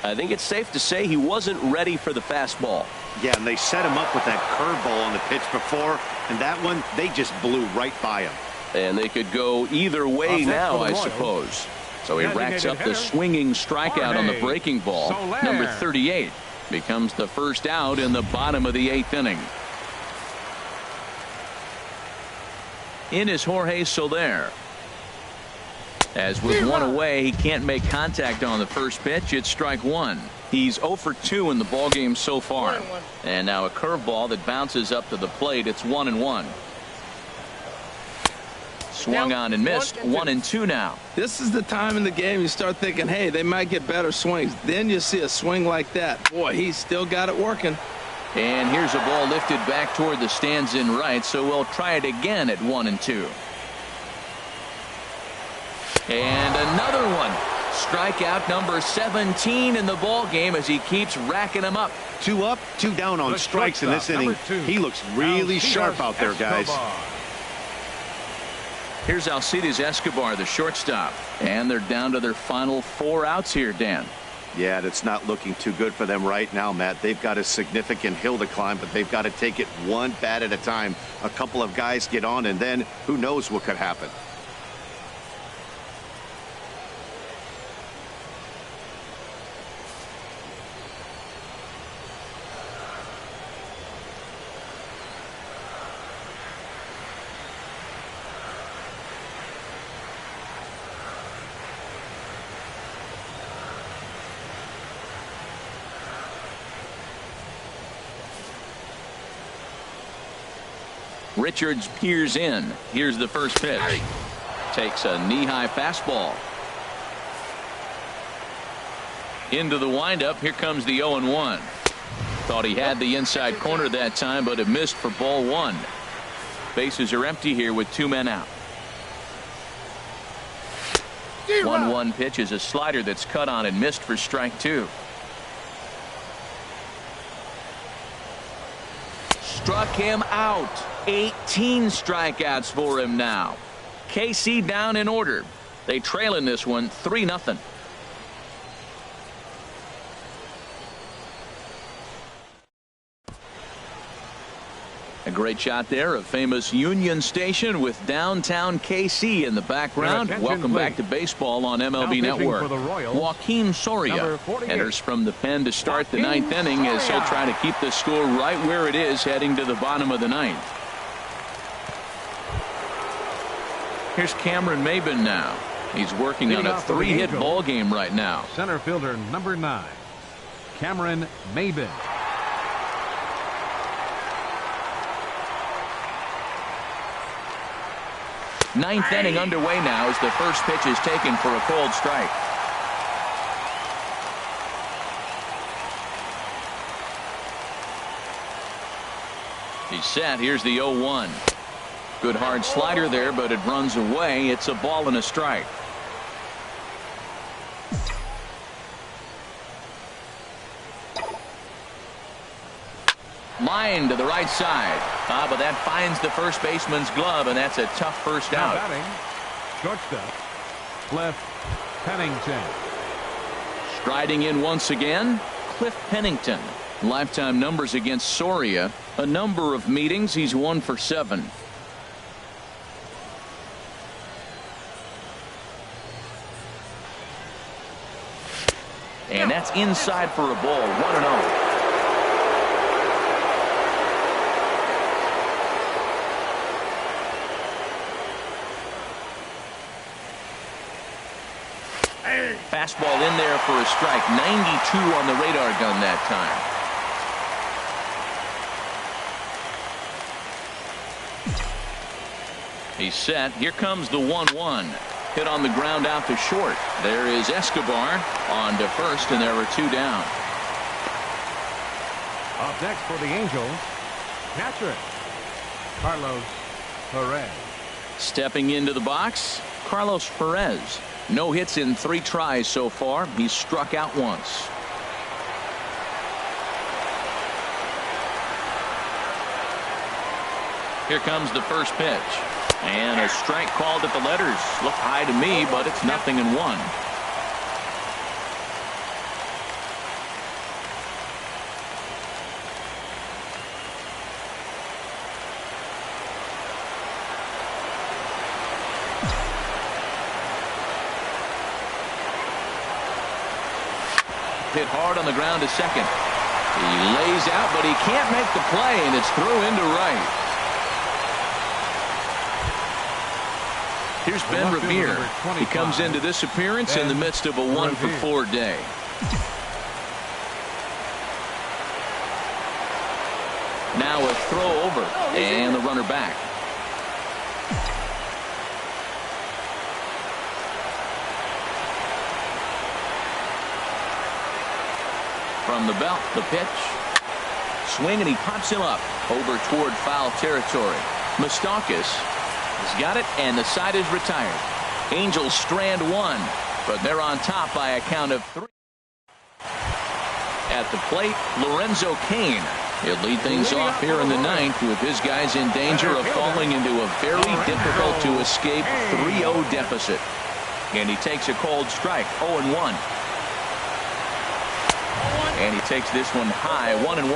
I think it's safe to say he wasn't ready for the fastball. Yeah, and they set him up with that curveball on the pitch before, and that one, they just blew right by him. And they could go either way now, I suppose. So he racks up the swinging strikeout on the breaking ball. Number 38 becomes the first out in the bottom of the 8th inning. In is Jorge Soler. As with one away, he can't make contact on the first pitch. It's strike one. He's 0 for 2 in the ballgame so far. And now a curveball that bounces up to the plate. It's 1-1. Swung on and missed. 1-2 now. This is the time in the game you start thinking, hey, they might get better swings. Then you see a swing like that. Boy, he's still got it working. And here's a ball lifted back toward the stands in right, so we'll try it again at 1-2. And another one. Strikeout number 17 in the ball game as he keeps racking them up. 2 up, 2 down on strikes in this inning. He looks really sharp out there, guys. Here's Alcides Escobar, the shortstop. And they're down to their final 4 outs here, Dan. Yeah, that's not looking too good for them right now, Matt. They've got a significant hill to climb, but they've got to take it one bat at a time. A couple of guys get on, and then who knows what could happen. Richards peers in. Here's the first pitch. Takes a knee-high fastball. Into the windup. Here comes the 0-1. Thought he had the inside corner that time, but it missed for ball 1. Bases are empty here with 2 men out. 1-1 pitch is a slider that's cut on and missed for strike 2. Struck him out. 18 strikeouts for him now. KC down in order. They trail in this one 3-0. A great shot there, a famous Union Station with downtown KC in the background. Welcome back to baseball on MLB Network. Joaquin Soria enters from the pen to start the 9th inning as he'll try to keep the score right where it is heading to the bottom of the 9th. Here's Cameron Maybin now. He's working on a 3-hit ball game right now. Center fielder number 9, Cameron Maybin. Ninth inning underway now as the first pitch is taken for a cold strike. He's set. Here's the 0-1. Good hard slider there, but it runs away. It's a ball and a strike. Line to the right side. But that finds the first baseman's glove, and that's a tough first out. Batting, shortstop, Cliff Pennington. Striding in once again, Cliff Pennington. Lifetime numbers against Soria. A number of meetings. He's 1 for 7. And that's inside for a ball. 1-0. Fastball in there for a strike. 92 on the radar gun that time. He's set. Here comes the 1-1. Hit on the ground out to short. There is Escobar on to first, and there are 2 down. Up next for the Angels, catcher Carlos Perez. Stepping into the box, Carlos Perez. No hits in 3 tries so far. He's struck out once. Here comes the first pitch. And a strike called at the letters. Look high to me, but it's 0-1. Hit hard on the ground to second. He lays out, but he can't make the play, and it's through into right. Here's Ben Revere. He comes into this appearance in the midst of a 1-for-4 day. Now a throw over, and the runner back. From the belt, the pitch. Swing, and he pops him up over toward foul territory. Moustakas has got it, and the side is retired. Angels strand one, but they're on top by a count of 3. At the plate, Lorenzo Cain. He'll lead things off here in the 9th with his guys in danger of falling into a very difficult to escape 3-0 deficit. And he takes a cold strike, 0-1. And he takes this one high, 1-1.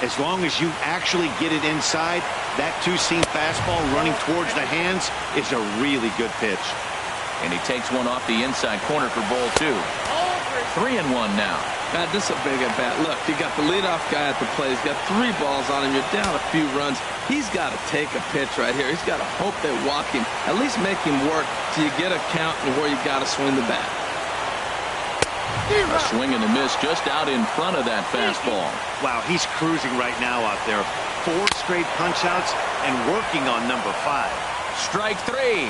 As long as you actually get it inside, that two-seam fastball running towards the hands is a really good pitch. And he takes one off the inside corner for ball 2. 3-1 now. God, this is a big at bat. Look, you got the leadoff guy at the plate. He's got 3 balls on him. You're down a few runs. He's got to take a pitch right here. He's got to hope they walk him. At least make him work till you get a count and where you got to swing the bat. A swing and a miss just out in front of that fastball. Wow, he's cruising right now out there. 4 straight punch-outs and working on number 5. Strike 3.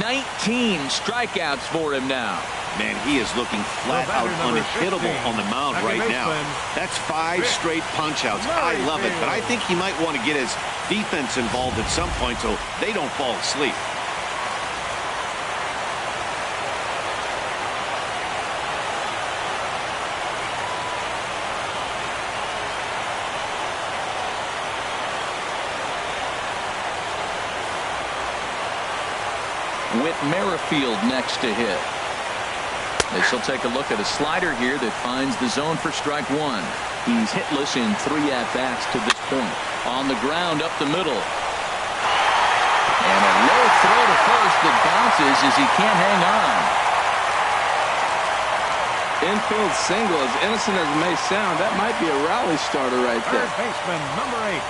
19 strikeouts for him now. Man, he is looking flat out unhittable on the mound right now. That's 5 straight punch-outs. I love it, but I think he might want to get his defense involved at some point so they don't fall asleep. Whit Merrifield next to hit. This will take a look at a slider here that finds the zone for strike 1. He's hitless in 3 at-bats to this point. On the ground up the middle. And a low throw to first that bounces as he can't hang on. Infield single, as innocent as it may sound, that might be a rally starter right there. Third baseman number 8,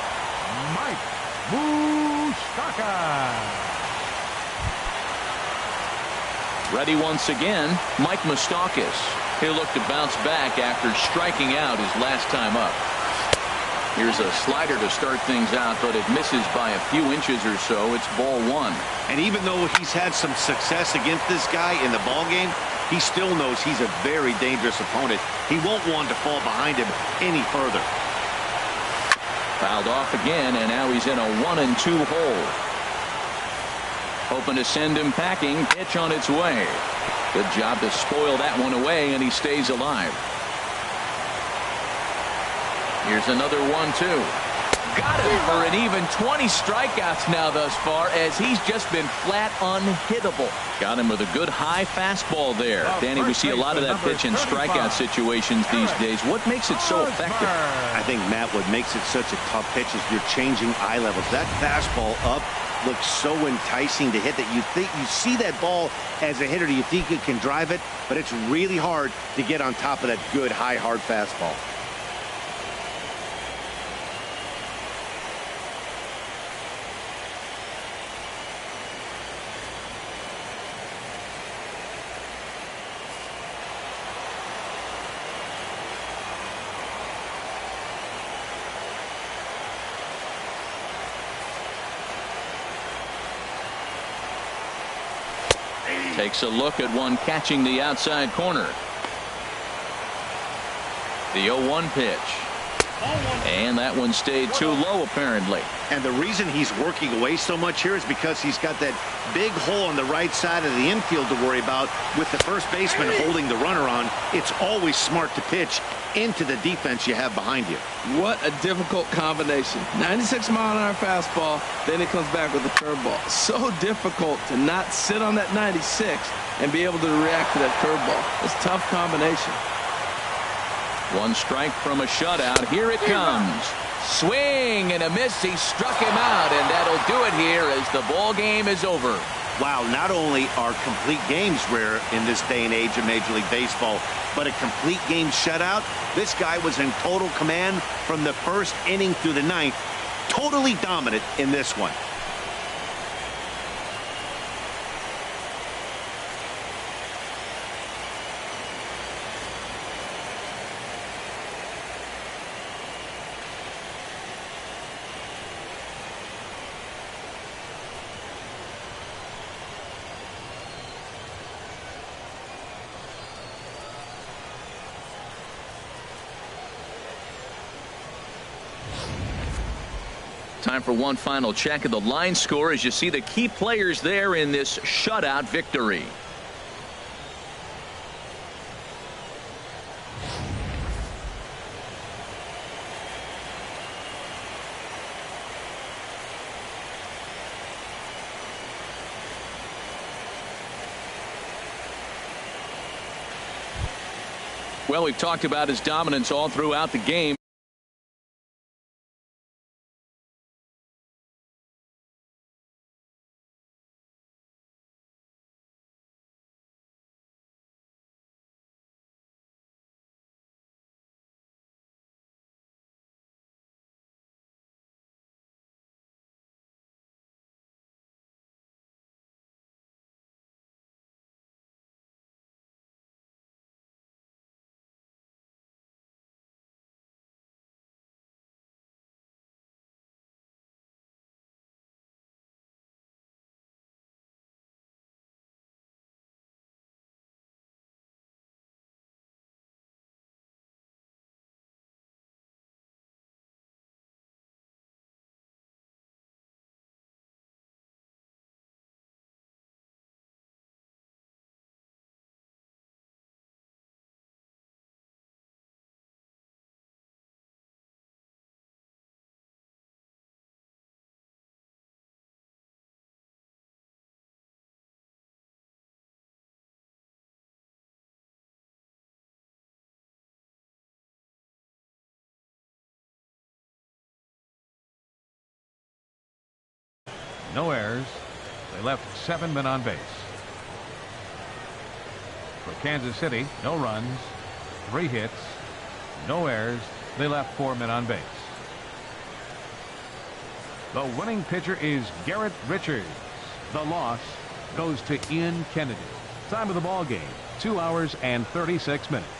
Mike Moustakas. Ready once again, Mike Moustakas. He'll look to bounce back after striking out his last time up. Here's a slider to start things out, but it misses by a few inches or so. It's ball 1. And even though he's had some success against this guy in the ballgame, he still knows he's a very dangerous opponent. He won't want to fall behind him any further. Fouled off again, and now he's in a 1-2 hole. Hoping to send him packing. Pitch on its way. Good job to spoil that one away, and he stays alive. Here's another 1-2. Got him for an even 20 strikeouts now thus far, as he's just been flat unhittable. Got him with a good high fastball there. Danny, we see a lot of that pitch in strikeout situations these days. What makes it so effective? I think, Matt, what makes it such a tough pitch is you're changing eye levels. That fastball up looks so enticing to hit that you think you see that ball as a hitter, you think you can drive it, but it's really hard to get on top of that good high hard fastball. Takes a look at one catching the outside corner. The 0-1 pitch. And that one stayed too low, apparently. And the reason he's working away so much here is because he's got that big hole on the right side of the infield to worry about. With the first baseman holding the runner on, it's always smart to pitch into the defense you have behind you. What a difficult combination. 96-mile-an-hour fastball, then he comes back with a curveball. So difficult to not sit on that 96 and be able to react to that curveball. It's a tough combination. 1 strike from a shutout. Here it comes. Swing and a miss. He struck him out, and that'll do it here as the ball game is over. Wow, not only are complete games rare in this day and age of Major League Baseball, but a complete game shutout. This guy was in total command from the first inning through the 9th. Totally dominant in this one. Time for one final check of the line score as you see the key players there in this shutout victory. Well, we've talked about his dominance all throughout the game. No errors. They left 7 men on base. For Kansas City, no runs, 3 hits, no errors. They left 4 men on base. The winning pitcher is Garrett Richards. The loss goes to Ian Kennedy. Time of the ball game, 2 hours and 36 minutes.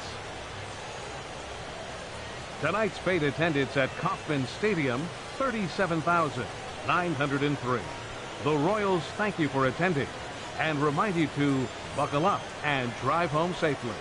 Tonight's paid attendance at Kauffman Stadium, 37,903. The Royals thank you for attending and remind you to buckle up and drive home safely.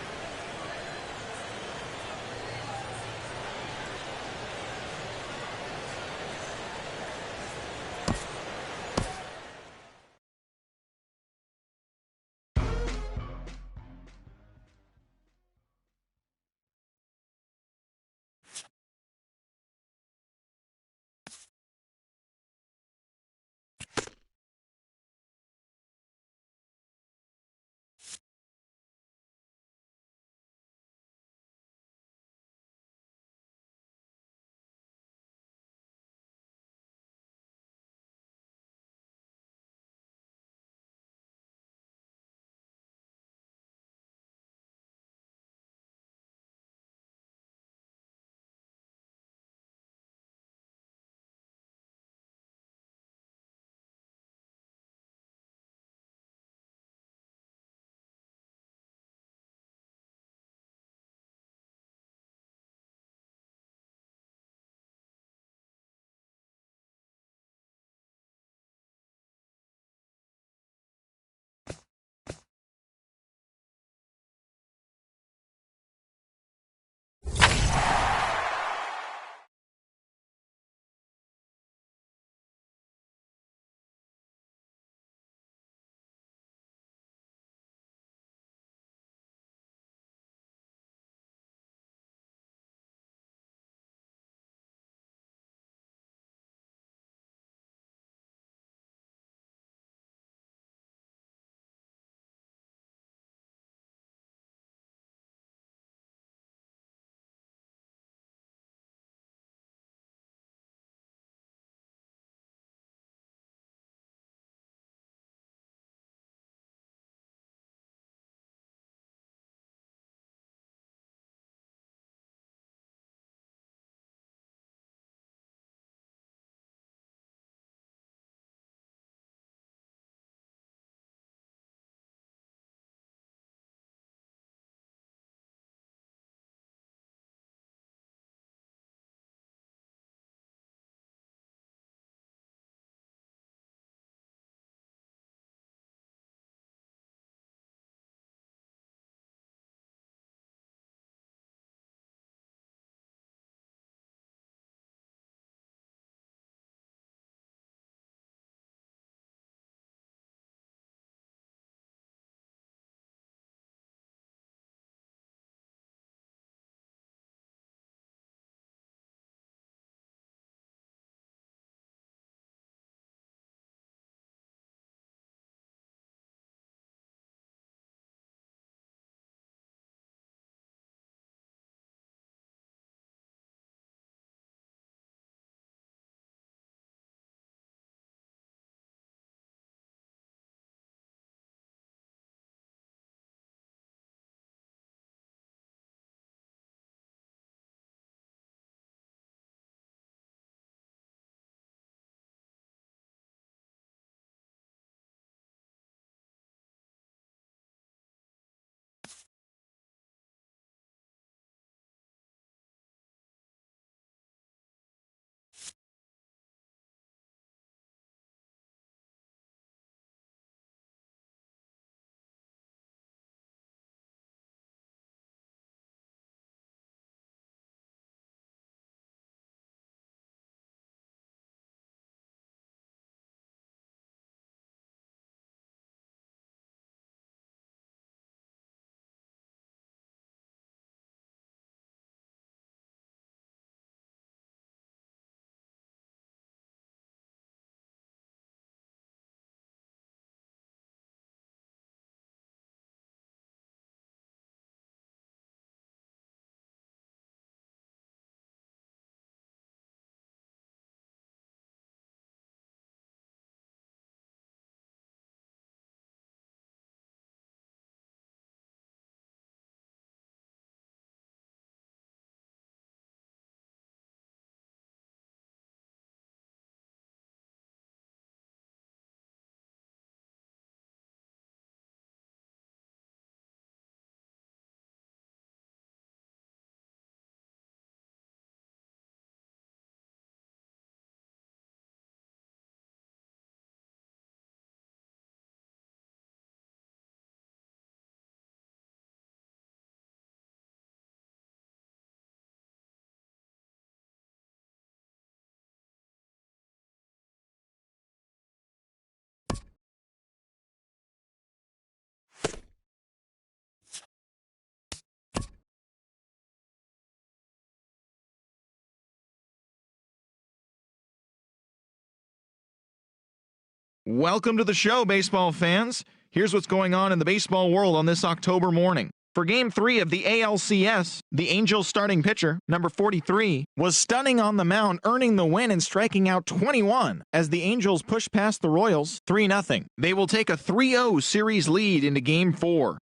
Welcome to the show, baseball fans. Here's what's going on in the baseball world on this October morning. For Game 3 of the ALCS, the Angels starting pitcher, number 43, was stunning on the mound, earning the win and striking out 21 as the Angels push past the Royals 3-0. They will take a 3-0 series lead into Game 4.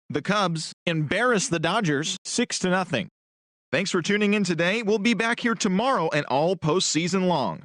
The Cubs embarrass the Dodgers 6-0. Thanks for tuning in today. We'll be back here tomorrow and all postseason long.